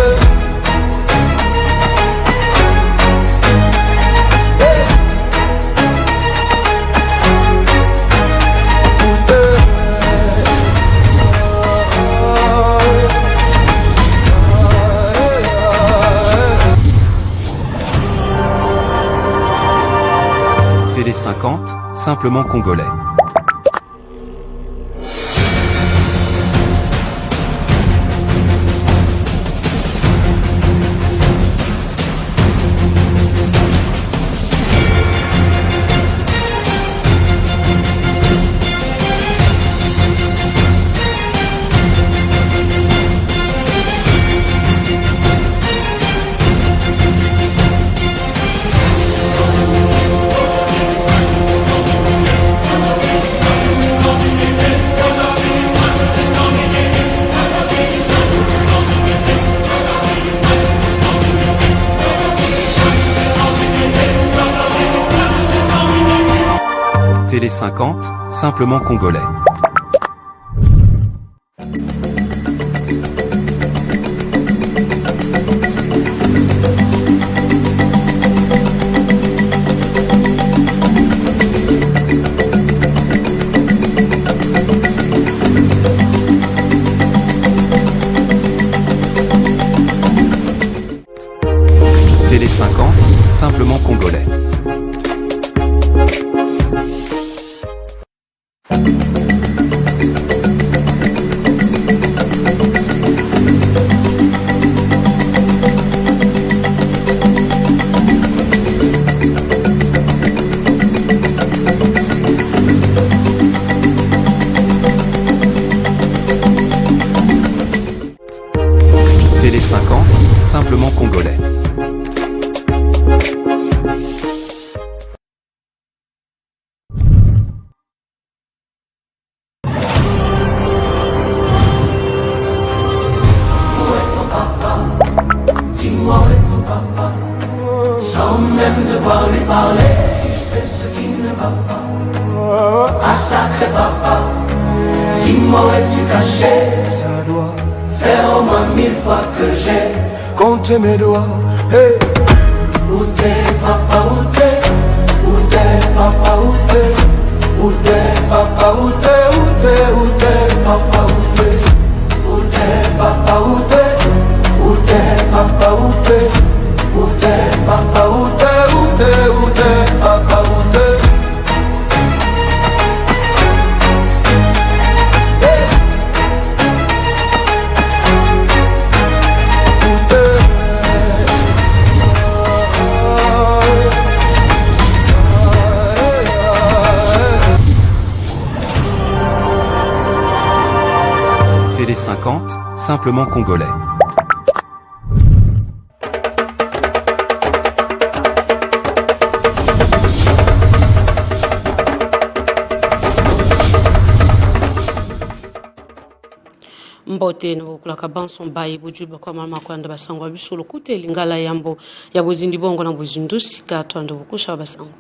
Télé 50, simplement congolais. Télé 50, simplement congolais. Télé 50, simplement congolais. Télé 50, simplement congolais. Dis-moi où est ton papa? Sans même devoir lui parler, c'est ce qui ne va pas. Ah sacré papa, dis-moi où es-tu caché? Ça doit faire au moins 1000 fois que j'ai compté mes doigts. Hey. Où t'es papa, où t'es? Où papa où t'es papa où t'es papa où t'es papa où t'es papa où t'es papa où t'es papa où t'es. Télé 50, simplement congolais. Mbote na kulaka banson bayi bujuba kwa mama kwanda basangwa bisolo kute lingala yambo ya buzindi bongo na buzindusi katwanda bukusha basangwa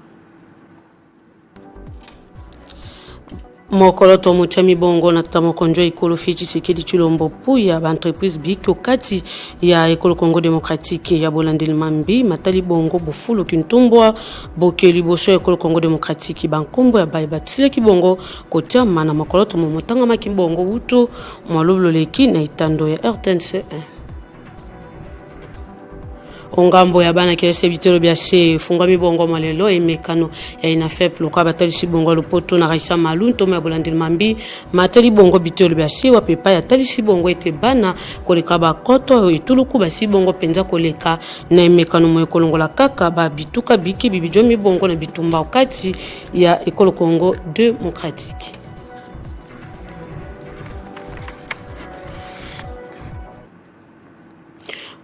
mokoloto mutami bongo na tamo konjo ikolo fichi sekedi chulombo puya ba entreprise biki okati ya ekolo Congo démocratique ya bolandeli mambi matali bongo bofulu kintumbwa bokeli boso ekolo Congo démocratique bankombo ya bayi batsile kibongo kotia mana mokoloto momotanga makibongo uto mwaloblo leki na itando ya RTNC 1 ongambo ya bana kelese bitelo bia se fungami bongo malelo emekano ya inafep lokwa batali si bongo lopoto na Raisa Malu ntome ya bolandeli mambi matali bongo bitelo bia se wa pepa ya tali si bongo ete bana koleka ba koto ituluku ba si bongo penza koleka na emekano mo ekolongola kaka ba bituka biki bibijomi bongo na bitumba okati ya ekolo Congo démocratique.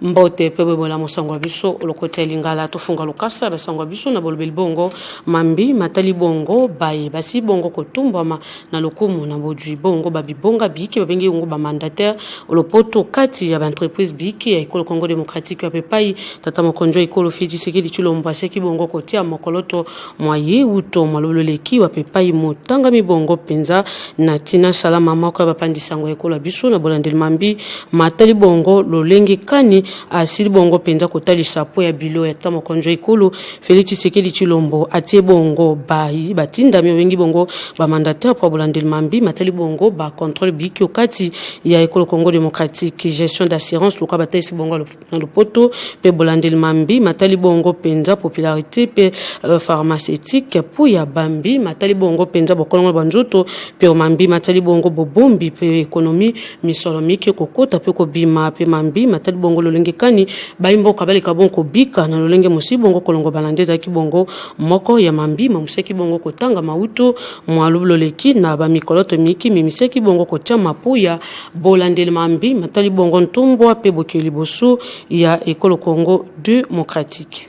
Mbote pebe bola mosangwa biso lokote lingala tofunga lokasa basangwa biso na bolobeli bongo mambi matali bongo baye basi bongo kotumbama na lokumu na bodwi bongo babibonga biki babengi ngo ba mandataire lopoto kati ya entreprise biki ya ekolo Congo démocratique ya pepai tata mokonjo ekolo fiji sekedi chulombo aseki bongo kotia mokoloto mwaye uto malolo leki wa pepai motanga mibongo penza na tina salama mako bapandisa ngo ekolo biso na bolandeli mambi matali bongo lolenge kani asili bongo penza kotalisa po ya bilo ya tamo konjo ikulu Félix Tshisekedi Tshilombo atie bongo bayi batinda wengi bongo ba mandataire pour bolandeli mambi matali bongo ba contrôle biki okati ya ekolo Congo démocratique gestion d'assurance lokwa bataisi bongo na lopoto pe bolandeli mambi matali bongo penza popularité pe pharmaceutique pour ya bambi matali bongo penza bokolongo banjoto pe mambi matali bongo bobombi pe économie misolomike kokota pe ko bima pe mambi matali bongo lolenge kani baimbo kabali kabonko bika na lolenge musibongo kolongo balandeza kibongo moko ya mambi mamuseki bongo kotanga mauto mwalulo leki na ba mikoloto miki mimiseki bongo kotia mapuya bolandeli mambi matali bongo ntumbwa pe bokeli bosu ya ekolo Congo démocratique.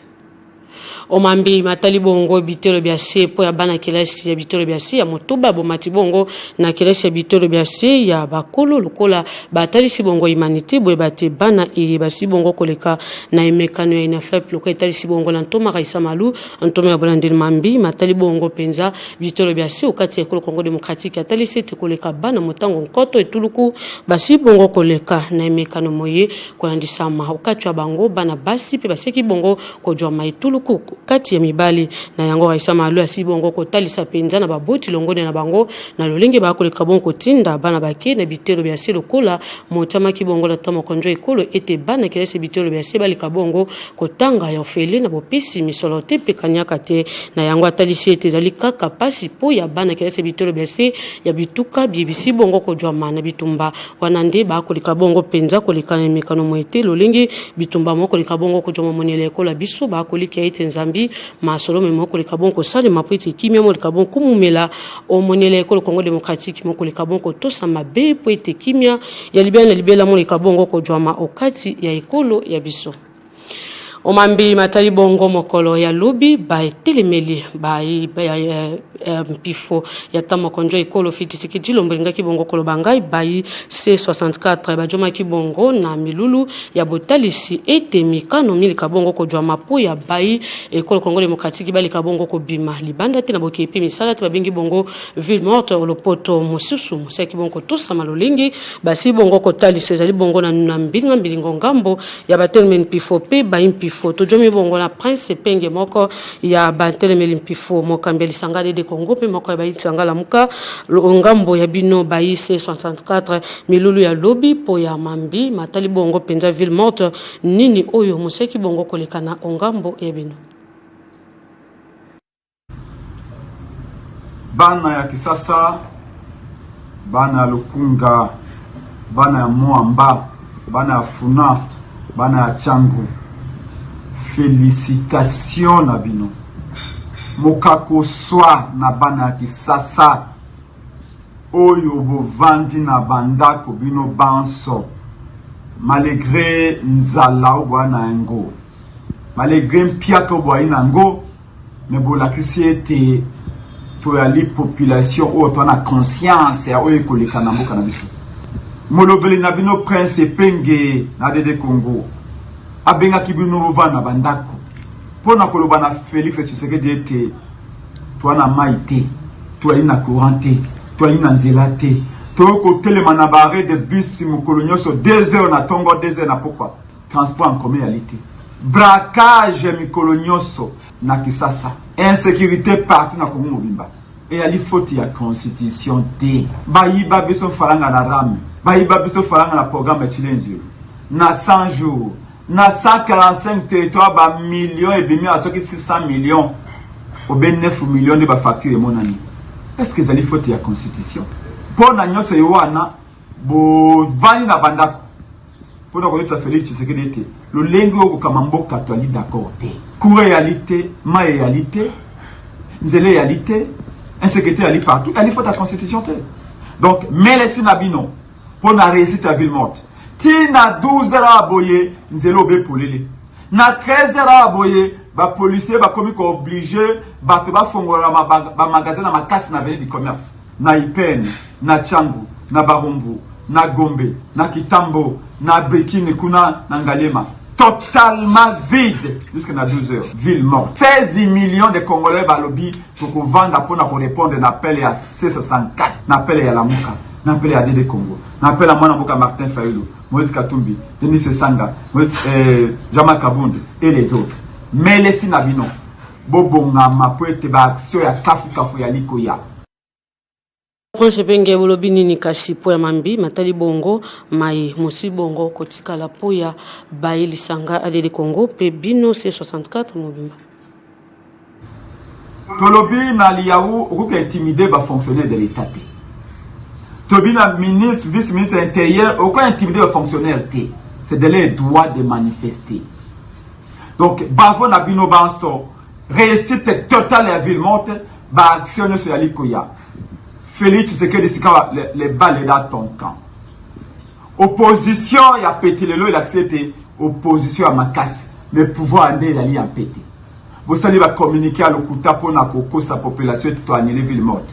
Omambi matali bongo bitelo bia se po ya bana kelasi ya bitelo bia se ya motoba bo matibongo na kelasi ya bitelo bia se ya bakolo lokola batali si bongo humanité bo bate bana e basi bongo koleka na emekano ya inafep lokola tali si bongo na ntoma Raisa Malu ntoma ya bolandeli mambi matali bongo penza bitelo bia se okati ya ekolo Congo démocratique atali se te koleka bana motango nkoto etuluku basi bongo koleka na emekano moye kolandisa ma okati ya bango bana basi pe baseki bongo kojwa maituluku kati ya mibali na yango Raisa Malu asibongo kotalisa penza na baboti longone na bango na lolenge ba koleka bongo tinda bana bake na bitelo bia se lokola motama kibongo la tamo konjo ekolo ete bana kelese bitelo bia se balika bongo kotanga ya ofele na bopesi misolote pe kanyaka te na yango atalisi ete zali kaka pasi po ya bana kelese bitelo bia se ya bituka bibisi bongo kojwa mana bitumba wanande ba koleka bongo penza koleka na mekano moete lolenge bitumba moko koleka bongo kojwa monele ekola biso ba kolika ete nzambi masolo moko koleka bongo sale mapwiti kimia mo koleka bongo kumumela o monele ekolo Congo démocratique mo koleka bongo tosa mabe po ete kimia ya libela mo koleka bongo kojwa ma okati ya ekolo ya biso. Omambi matali bongo mokolo ya lobi ba telemeli ba mpifo ya tama konjo ikolo fiti sikiti lombenga kibongo kolobangai bayi C64 bajoma kibongo na milulu ya botalisi ete mikano mili kabongo ko jwa mapo ya bayi ekolo Kongo Démocratique bali kabongo ko bima libanda te na bokepi misala te babengi bongo ville morte lopoto mosusu musa kibongo tosa malolingi basi bongo ko talisi ezali bongo na mbinga mbilingo ngambo ya batelmen pifo pe bayi mpifo tojomi bongo na prince penge moko ya batelmen pifo mokambeli sangade de Congo pe moko ya bayi sangala muka ngambo ya bino bayi C64 milulu ya lobby po ya mambi matali bongo penza ville morte nini oyo museki bongo kolekana ongambo ya bino bana ya kisasa, bana ya Lukunga, bana ya Mwamba, bana ya Funa, bana ya Changu, félicitations na bino. Mokako swa na bana ya kisasa oyo bovandi na bandako bino banso malgré nzala obwana yango malgré mpiaka obwa inango me bolakisi ete toyali population oyo twana conscience ya oyo ekoleka na mboka na biso molobeli na bino prince penge na dede Congo abengaki bino bovanda na bandako pona koloba na Félix Tshisekedi ete twana mai te toyali na courant te toyali na nzela te toko telema na barre de bus mokolo nyonso 2 heures na tongo 2 heures na pokwa transport en commun yalité braquage mikolo nyonso na Kisasa insécurité partout na Congo mobimba et ali faute ya constitution te bayiba biso faranga na rame bayiba biso faranga na programme chilenzi na 100 jours na 145 territoires ba millions et demi à ceux qui 600 millions au ben 9 millions de ba facture monani est-ce que zali faute ya constitution pour na nyose yowana bo vani na bandako pour na ko Félix Tshisekedi ete le lengo ko kamamboka to ali d'accord te cour réalité ma réalité nzele réalité insécurité ali partout ali faute ya constitution te donc mais les sinabino pour na réussite à ville morte tina 12 heures aboye nzelo be polele na 13 heures aboye ba policier ba komi ko obligé ba te ba fongola ba magasin na makasi na avenue du commerce na Ipene na Changu na Barumbu na Gombe na Kitambo na Bekine kuna na Ngalema totalement vide jusqu'à 12 heures ville morte 16 millions de Congolais ba lobby pour vendre pour na répondre na appel à C64 na appel à Lamuka na appel à Dede Congo na appel à Mwana Mboka Martin Fayulu Moïse Katumbi Denis Sanga Moïse Jama Kabunde et les autres mais les sinabino bobonga mapoete ba action ya kafu ya likoya Prince Penge bolobi nini kasi po ya mambi matali bongo mai mosi bongo kotika la po ya baili sanga Dede Congo pe bino C64 mobimba tolobi na liaou okuka intimider ba fonctionnaire de l'état te tobi na ministre vice-ministre intérieur okuka intimider ba fonctionnaire te c'est de leur droit de manifester donc bavo na bino banso réussite totale à ville morte ba action sur la likoya Félix Tshisekedi sika les balles dans ton camp opposition ya pété lelo il accepté opposition à Makasi mais pouvoir ande ali en pété vous savez va communiquer à l'okuta pour na koko sa population to annuler ville morte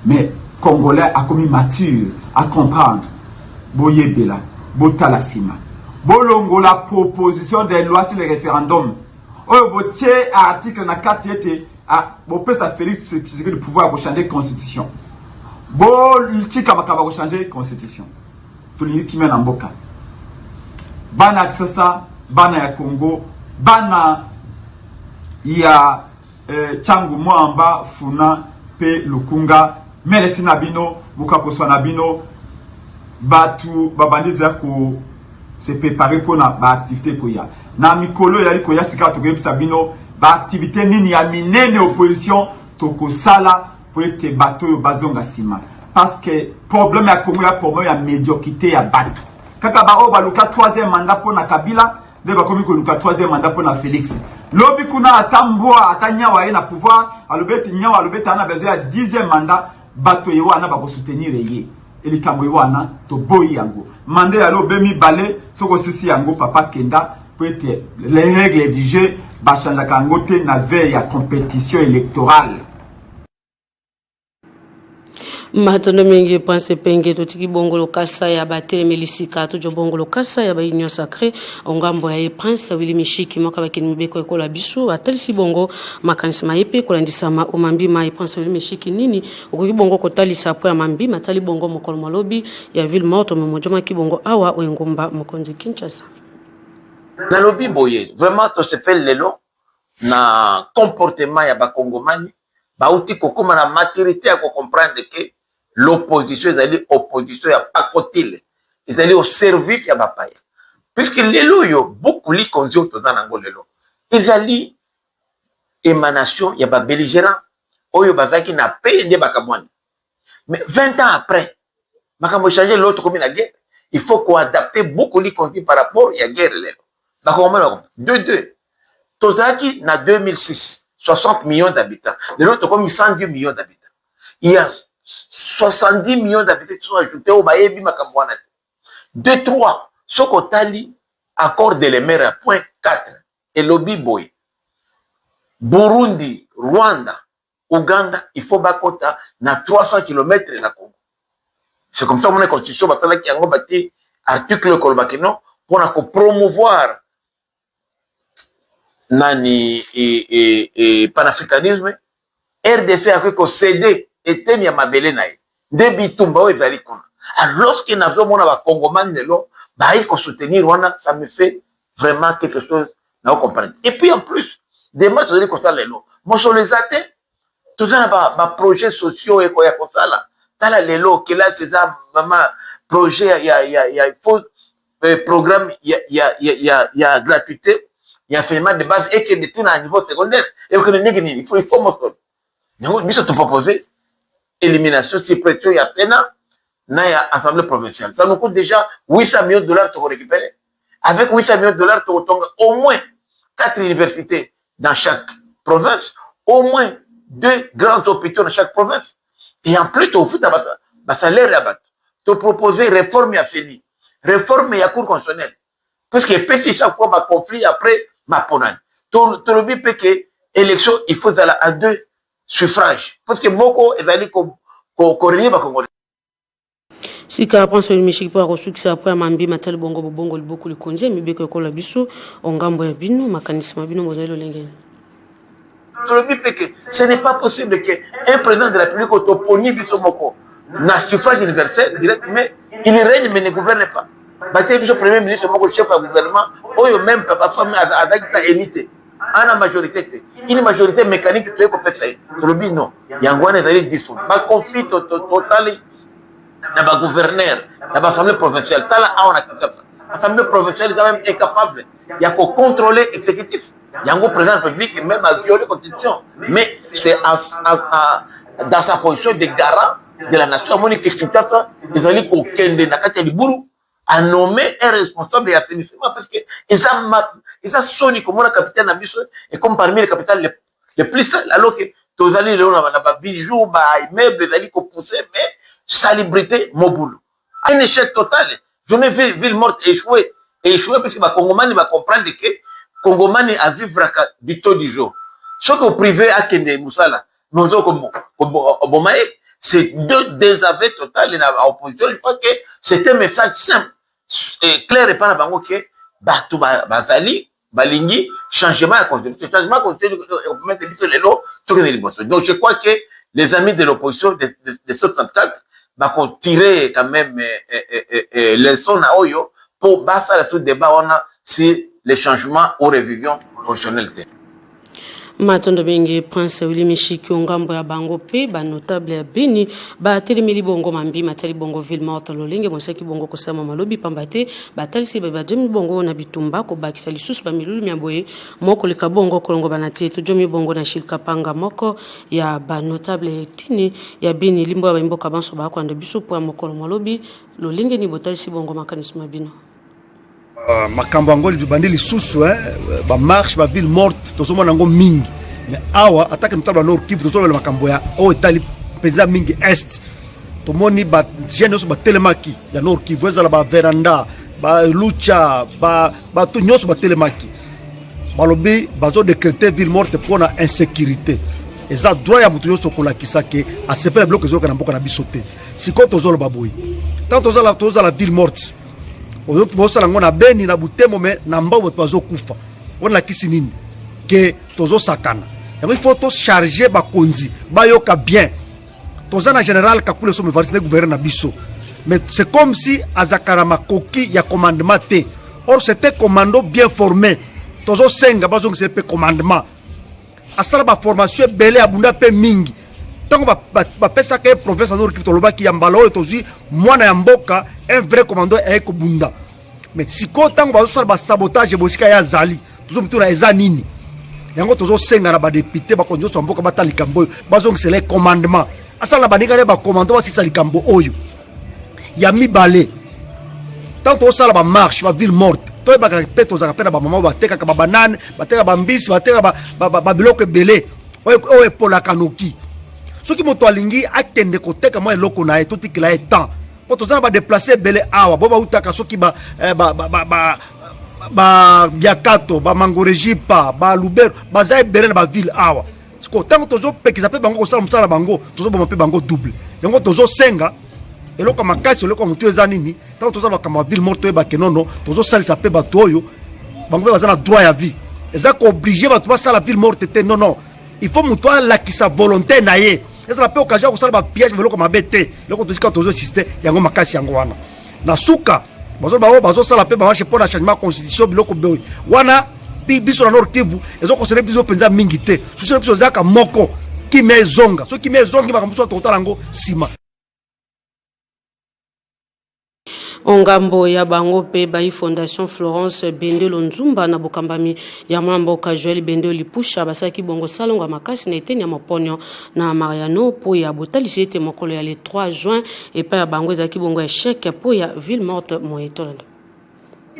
mais Congolais a commis mature à comprendre boyebela botalasima bolongo la proposition des lois sur les référendums oyo botie article na 4 yete a bopesa Félix Tshisekedi de pouvoir pour changer constitution bon tika makaba ko changer constitution tuli ki mena mboka bana kisasa bana ya Congo bana ya Changu Mwamba Funa pe Lukunga mele sinabino buka ko na bino batu babandiza ko se préparer pour na ba activité koya na mikolo ya likoya sika to gebisa bino ba activité nini ya minene opposition to ko sala pour être bateau bazonga sima parce que problème ya Congo ya problème ya médiocrité ya bateau kaka ba o ba luka 3e mandat pour na Kabila de ba komi ko luka 3e mandat pour na Félix lobi kuna atambwa atanyawa ina pouvoir alobeti nyawa alobeti ana besoin ya 10e mandat bateau yewa na ba ko soutenir ye elikambo yewa to boyi yango mandé ya lobe mi balé soko sisi yango papa kenda pour être les règles du jeu ba chanja kango te na veille ya compétition électorale Matondo mingi pense penge totiki bongo lokasa ya batele melisika to jo bongo lokasa ya ba union sacré ongambo ya prince Willy Mishiki moka bakini mibeko ekola bisu atalisi bongo makanisi mayepe kolandisa ma omambi ma prince Willy Mishiki nini okoki bongo kotalisa po ya mambi matali bongo mokolo malobi ya ville morte momojoma ki bongo awa oyengomba mokonzi Kinshasa na lobi boye vraiment to se fait lelo na comportement ya ba congomani ba uti kokoma na maturité ya ko comprendre que l'opposition est opposition ya pakotile est allée au service ya bapaya puisque lelo yo beaucoup li konzio to dans ngo lelo ils allient émanation ya ba belligérant oyo bazaki na paye de bakamwani mais 20 ans après makambo changer l'autre comme la guerre il faut qu'on adapter beaucoup li konzio par rapport ya guerre lelo bakomona deux tozaki na 2006 60 millions d'habitants lelo to comme 110 millions d'habitants il y a 70 millions d'habitants qui sont ajoutés au Bayebi Makambouana. 2-3, Sokotali, accord de l'émère, point 4, et Lobi Boy. Burundi, Rwanda, Ouganda, il faut bakota na 300 km na Congo. C'est comme ça que mon constitution va faire qui a bâti article Kolbakino pour promouvoir nani et panafricanisme. RDC a cru qu'on cédait était mi amabele na de bitumba o ezali kuna alors que nazo mona ba congomani lelo ba il ko soutenir wana ça me fait vraiment quelque chose na comprendre et puis en plus des matchs de côté lelo moi sur les athées tout ça ba projet sociaux et ko ya kosala tala lelo que là c'est ça maman projet il faut programme il y a gratuité il y a enseignement de base et que de à niveau secondaire et que il faut mostrer nous nous te proposer élimination, suppression, il y a PENA, il y a Assemblée provinciale. Ça nous coûte déjà 800 millions de dollars pour récupérer. Avec 800 millions de dollars, tu as au moins 4 universités dans chaque province, au moins 2 grands hôpitaux dans chaque province. Et en plus, tu as fait un salaire là-bas. Tu as proposé réforme à Feni, réforme à Cour constitutionnelle. Parce que PC chaque fois, ma conflit après, ma ponane. Tu as dit que l'élection, il faut aller à 2 suffrage parce que moko ezali ko relier ba congolais sika pense Willy Mishiki pour succès après mambi matal bongo bongo beaucoup le konje mibeko ekola biso ongambo ya bino makanisme bino mozali lengeni ce n'est pas possible que un président de la République autoponi biso moko na suffrage universel direct mais il règne mais ne gouverne pas baté biso premier ministre moko chef du gouvernement oyo même papa femme avec ta élite ana majorité une majorité mécanique tu es qu'on peut faire tu non yangwana ezali dissous pas conflit total na ba gouverneur na ba assemblée provinciale tala a on a assemblée provinciale est quand même incapable il y a qu'on contrôler exécutif yango président de la République même a violé la constitution mais c'est dans sa position de garant de la nation monique Kinshasa ezali ko kende na kati ya liburu a nommé un responsable de l'assainissement parce que ils ont sonné comme la capitale Nabiso et comme parmi les capitales les plus sales alors que tous allez là on a bijoux bah immeubles les allez qu'on poussait mais salubrité mobile un échec total je n'ai vu ville morte échouer parce que ma Congomani va comprendre que Congomani a vivre du taux du jour ce que privé a Kende Moussala nous avons comme c'est deux désaveux total en opposition il faut que c'était un message simple et clair et pas na bango que bato bazali balingi changement à constitution changement constitution mettre biso lelo tout que les donc je crois que les amis de l'opposition de 64 va tirer quand même les sons à oyo pour basa la tout débat on a si les changements ou révision constitutionnelle. Matondo bengi Prince Willy Mishiki ongambo ya bango pe ba notable ya Beni ba telemeli bongo mambi matali bongo ville morte lolenge mosaki bongo kosama malobi pambate ba talisi ba demi bongo na bitumba ko bakisa lisusu ba milulu miaboye moko leka bongo kolongo banati to jomi bongo na shilka panga moko ya ba notable tini ya Beni limbo ya mboka banso ba kwanda biso po mokolo malobi lolenge ni botalisi bongo makanisme bino makambo yango libandi lisusu ba marche ba ville morte tozomona yango mingi mais awa atake mutaba Nord Kivu tozomona makambo ya o etali penza mingi est tomoni ba jeune so ba telemaki ya Nord Kivu ezala ba veranda ba lucha ba to nyoso ba telemaki balobi bazo décréter ville morte pour na insécurité eza droit ya mutu yo sokola kisake a sepela bloc ezo kana mboka na bisote siko tozolo baboyi tant toza la ville morte ozo bosala ngo na Beni na Butembo me na Mbao bazo kufa wana kisi nini que tozo sakana il faut to charger ba konzi ba yoka bien toza na général kakule so me variste gouverner na biso mais c'est comme si azakara makoki ya commandement te or c'était commando bien formé tozo senga bazo c'est pe commandement asala ba formation belé abunda pe mingi tango ba pesa ke professeur nord ki toloba ki yambalo tozi mwana ya mboka un vrai commando e ko bunda mais siko tango bazo sala ba sabotage bosika ya zali tozo mutuna eza nini yango tozo senga na ba député ba konjo so mboka batali kambo bazo c'est les commandement asala ba ninga ba commando ba sisa likambo oyo ya mibale tant tozo sala ba marche ba ville morte to ba ka peto za ka ba mama ba teka ka ba banane ba teka ba mbisi ba teka ba biloko belé oyo pola kanoki soki moto alingi akende koteka mo eloko na eto tikila etan po tozana ba déplacer belé awa bo ba utaka soki ba biakato ba mangorejipa ba lubero ba zai belé na ba ville awa siko tango tozo pekisa pe bango kosala musala bango tozo boma pe bango double yango tozo senga eloko makasi eloko mutu eza nini tango toza bakamba ville morte ba kenono tozo salisa pe bato oyo bango pe bazana droit ya vie eza ko obliger bato basala ville morte te non il faut mutu ala ki sa volonté na ye eza pe occasion ko sala ba piège eloko mabete eloko tosika tozo système yango makasi yango wana na suka bazo sala pe ba marche pour la changement constitution biloko be wana biso na Nord Kivu ezo ko sele biso penza mingi te so biso zaka moko ki mezonga so ki mezongi bakambuso totalango sima ongambo ya bango pe bai fondation Florence Bendelo Nzumba na bokambami ya mboka Joel Bendelo Lipusha basaki bongo salonga makasi na eteni ya maponyo na Mariano po ya botalisi ete mokolo ya le 3 juin et pa bango ezaki bongo échec po ya ville morte moyetolanda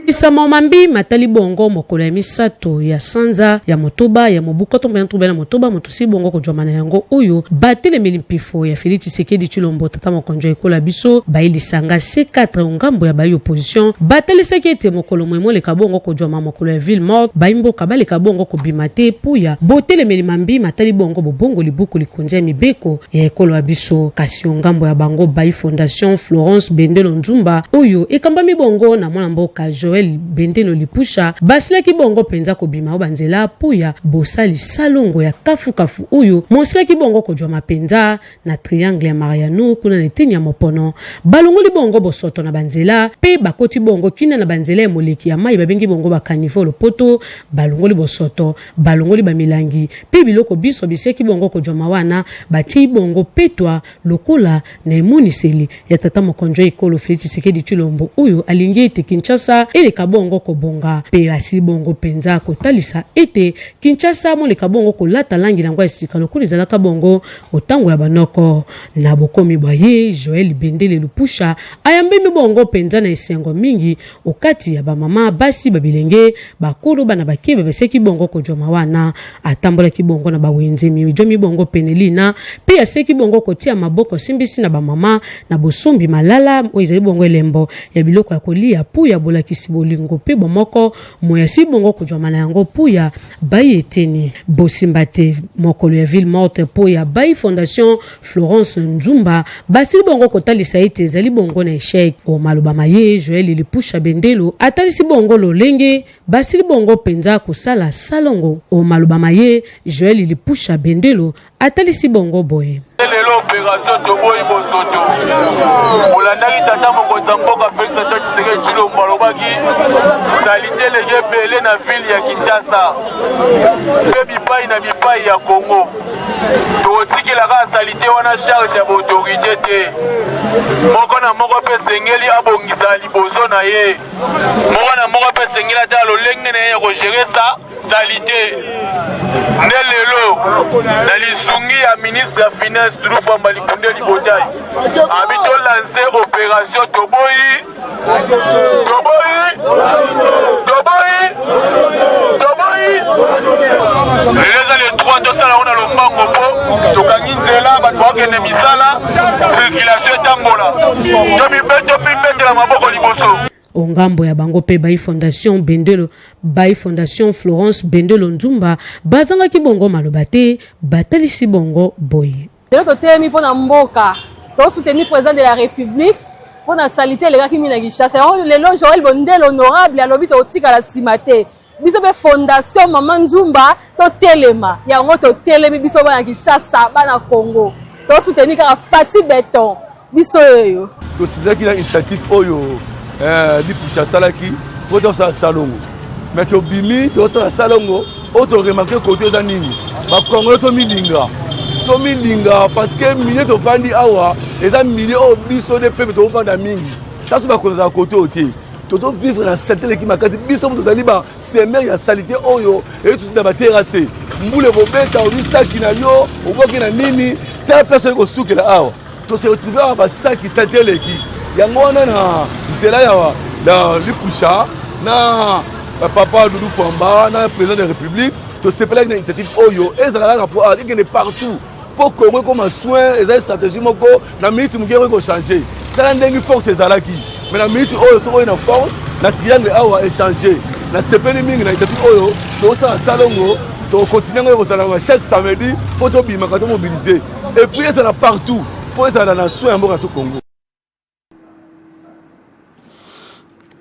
Isama mambi matali bongo mokolo ya misato ya sanza ya motoba ya mobukoto mbena tubela motoba motosi bongo kojomana yango oyo batele melimpifo ya Félix Tshisekedi Tshilombo tata mokonjo ekola biso baili sanga C4 ngambo ya bayi opposition batele sekete mokolo mwemo le kabongo kojoma mokolo ya ville morte baimbo kabale kabongo kobimate puya botele melimambi matali bongo bobongo libuku likonja mibeko ya ekolo ya biso kasi ngambo ya bango bayi fondation Florence Bendelo Nzumba oyo ekambami bongo na mwana mboka Joel Bendelo Lipusha basilaki bongo penza kobima obanzela puya bosali salongo ya kafu oyo mosilaki bongo kojoma penza na triangle ya Mariano kuna neteni ya mopono balongoli bongo bosoto na banzela pe bakoti bongo kina na banzela ya moleki ya mai babengi bongo bakanivo lopoto balongoli bosoto balongoli bamilangi pe biloko biso biseki bongo kojoma wana bati bongo petwa lokola na emoniseli ya tata mokonjo ekolo Félix Tshisekedi Tshilombo oyo alingi ete Kinshasa eleka bongo kobonga pe asi bongo penza kotalisa ete Kinshasa moleka bongo kolata langi nango esika lokola ezalaka bongo otango ya banoko na bokomi baye Joel Bendelo Lipusha ayambemi bongo penza na esengo mingi okati ya bamama basi babilenge bakolo bana bakebe beseki bongo kojoma wana atambola ki bongo na bawenze mijomi bongo penelina pe aseki bongo kotia maboko simbisi na bamama na bosombi malala oizali bongo elembo ya biloko ya kolia puya bolakisi bolingo pe bomoko moyasi bongo kojoma na yango puya bayi eteni bosimbate mokolo ya ville morte puya bayi fondation Florence Nzumba basili bongo kotalisa ete ezali bongo na échec o maloba maye Joel Lipusha Bendelo atalisi bongo lolenge basili bongo penza kosala salongo o maloba maye Joel Lipusha Bendelo atalisi bongo boye lelo opération toboyi bosoto olandaki tata mokonzi mboka Félix Tshisekedi Tshilombo alobaki salite lege ebele na ville ya Kinshasa mpe bipai na bipai ya Congo tokotikelaka salite wana charge ya baautorité te moko na moko mpe esengeli abongisa liboso na ye moko na moko mpe esengeli ata lolenge na ye ya kogere sa salite nde lelo na lisungi ya ministre ya finance Tulufamba Likunde Libotai abi to lancer opération toboyi leleza le 3 tosala ona lombango po tokangi nzela bato bakende misala circulation etambola topipetela maboko liboso ongambo ya bango pe Bayi Fondation Bendelo Bayi Fondation Florence Bendelo Nzumba bazanga ki bongo malobate batalisi bongo boye. Lelo totemi mpona mboka to soutenir président de la République mpona salite les gars qui mina Kinshasa. Lelo Joël Bondel honorable alobi totika la simate. Biso be Fondation Mama Nzumba to telema yango to telemi biso bana Kinshasa bana Congo to soutenir ka Fati Beton biso yo to soutenir ki na initiative oyo di pusha salaki pour dans sa salongo mais to bimi to sa salongo o to remarquer côté za nini ba Congo to milinga parce que milieu to vandi awa eza milieu o biso de peuple to vanda mingi ça se ba ko za côté oté toto vivre na saleté qui makati biso to zali ba semer ya saleté oyo et tout na ba terrasser mbule bobeta o bisaki na yo o boki na nini telle personne ko souke la awa to se retrouver à ba saki saleté leki yango wana na nzela ya la likusha na papa Doudou Famba na président de la République to se pela na initiative oyo ezala rapport à que partout pour Congo comme soin et stratégie moko na minute mugere ko changer tala ndengi force ezalaki mais la minute oyo so na force na triangle awa échanger na sepeli mingi na initiative oyo to sa salongo to continuer ko sala chaque samedi pour to bima ka to mobiliser et puis être là partout pour être dans la soin mboka so Congo.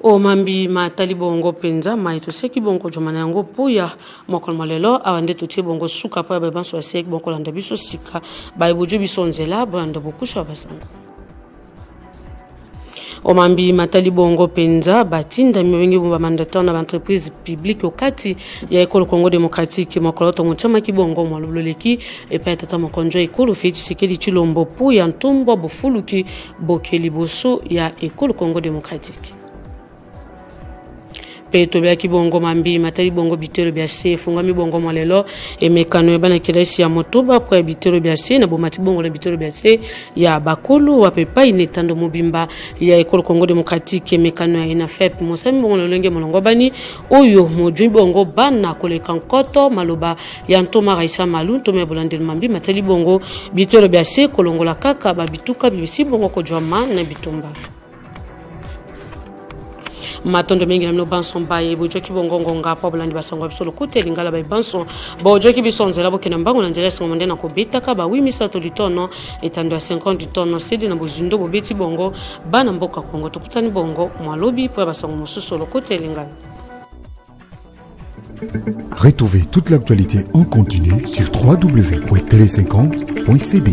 O mambi matali bongo penza maito seki bongo jomana yango puya mokolo malelo awande tutie bongo suka pa ba banso seki bongo landa biso sika ba ibuju biso nzela banda bokusha basango. O mambi matali bongo penza batinda miwengi bomba mandateur na entreprise publique okati ya ekolo Congo démocratique mokolo to mutama ki bongo mwaloleki e pa tata mokonjo ekolo feti sekeli Chilombo puya ntombo bofuluki bokeli boso ya ekolo Congo démocratique. Peto bya kibongo mambi matali bongo bitero bya se funga mi bongo molelo emekano ebana kelesi ya motoba kwa bitero bya se na bomati bongo la bitero bya se ya bakulu wa pepa inetando mobimba ya ekolo Congo démocratique emekano ya INAFEP mosami bongo lolenge molongo bani oyo mojui bongo bana koleka nkoto maloba ya ntoma raisa malu ntoma bolandel mambi matali bongo bitero bya se kolongola kaka ba bituka bibisi bongo ko jwama na bitumba. Matondo mengi na banson baye bojoki bongongo ngapa bolandi basango bisolo kote lingala ba banson bojoki bisonzela bokena mbango na nzela songo ndena ko betaka ba 800 litono etando ya 50 tono sedi na bozindo bobeti bongo bana mboka Kongo tokutani bongo mwalobi po basango mosusu lo kote lingala. Retrouvez toute l'actualité en continu sur www.tele50.cd.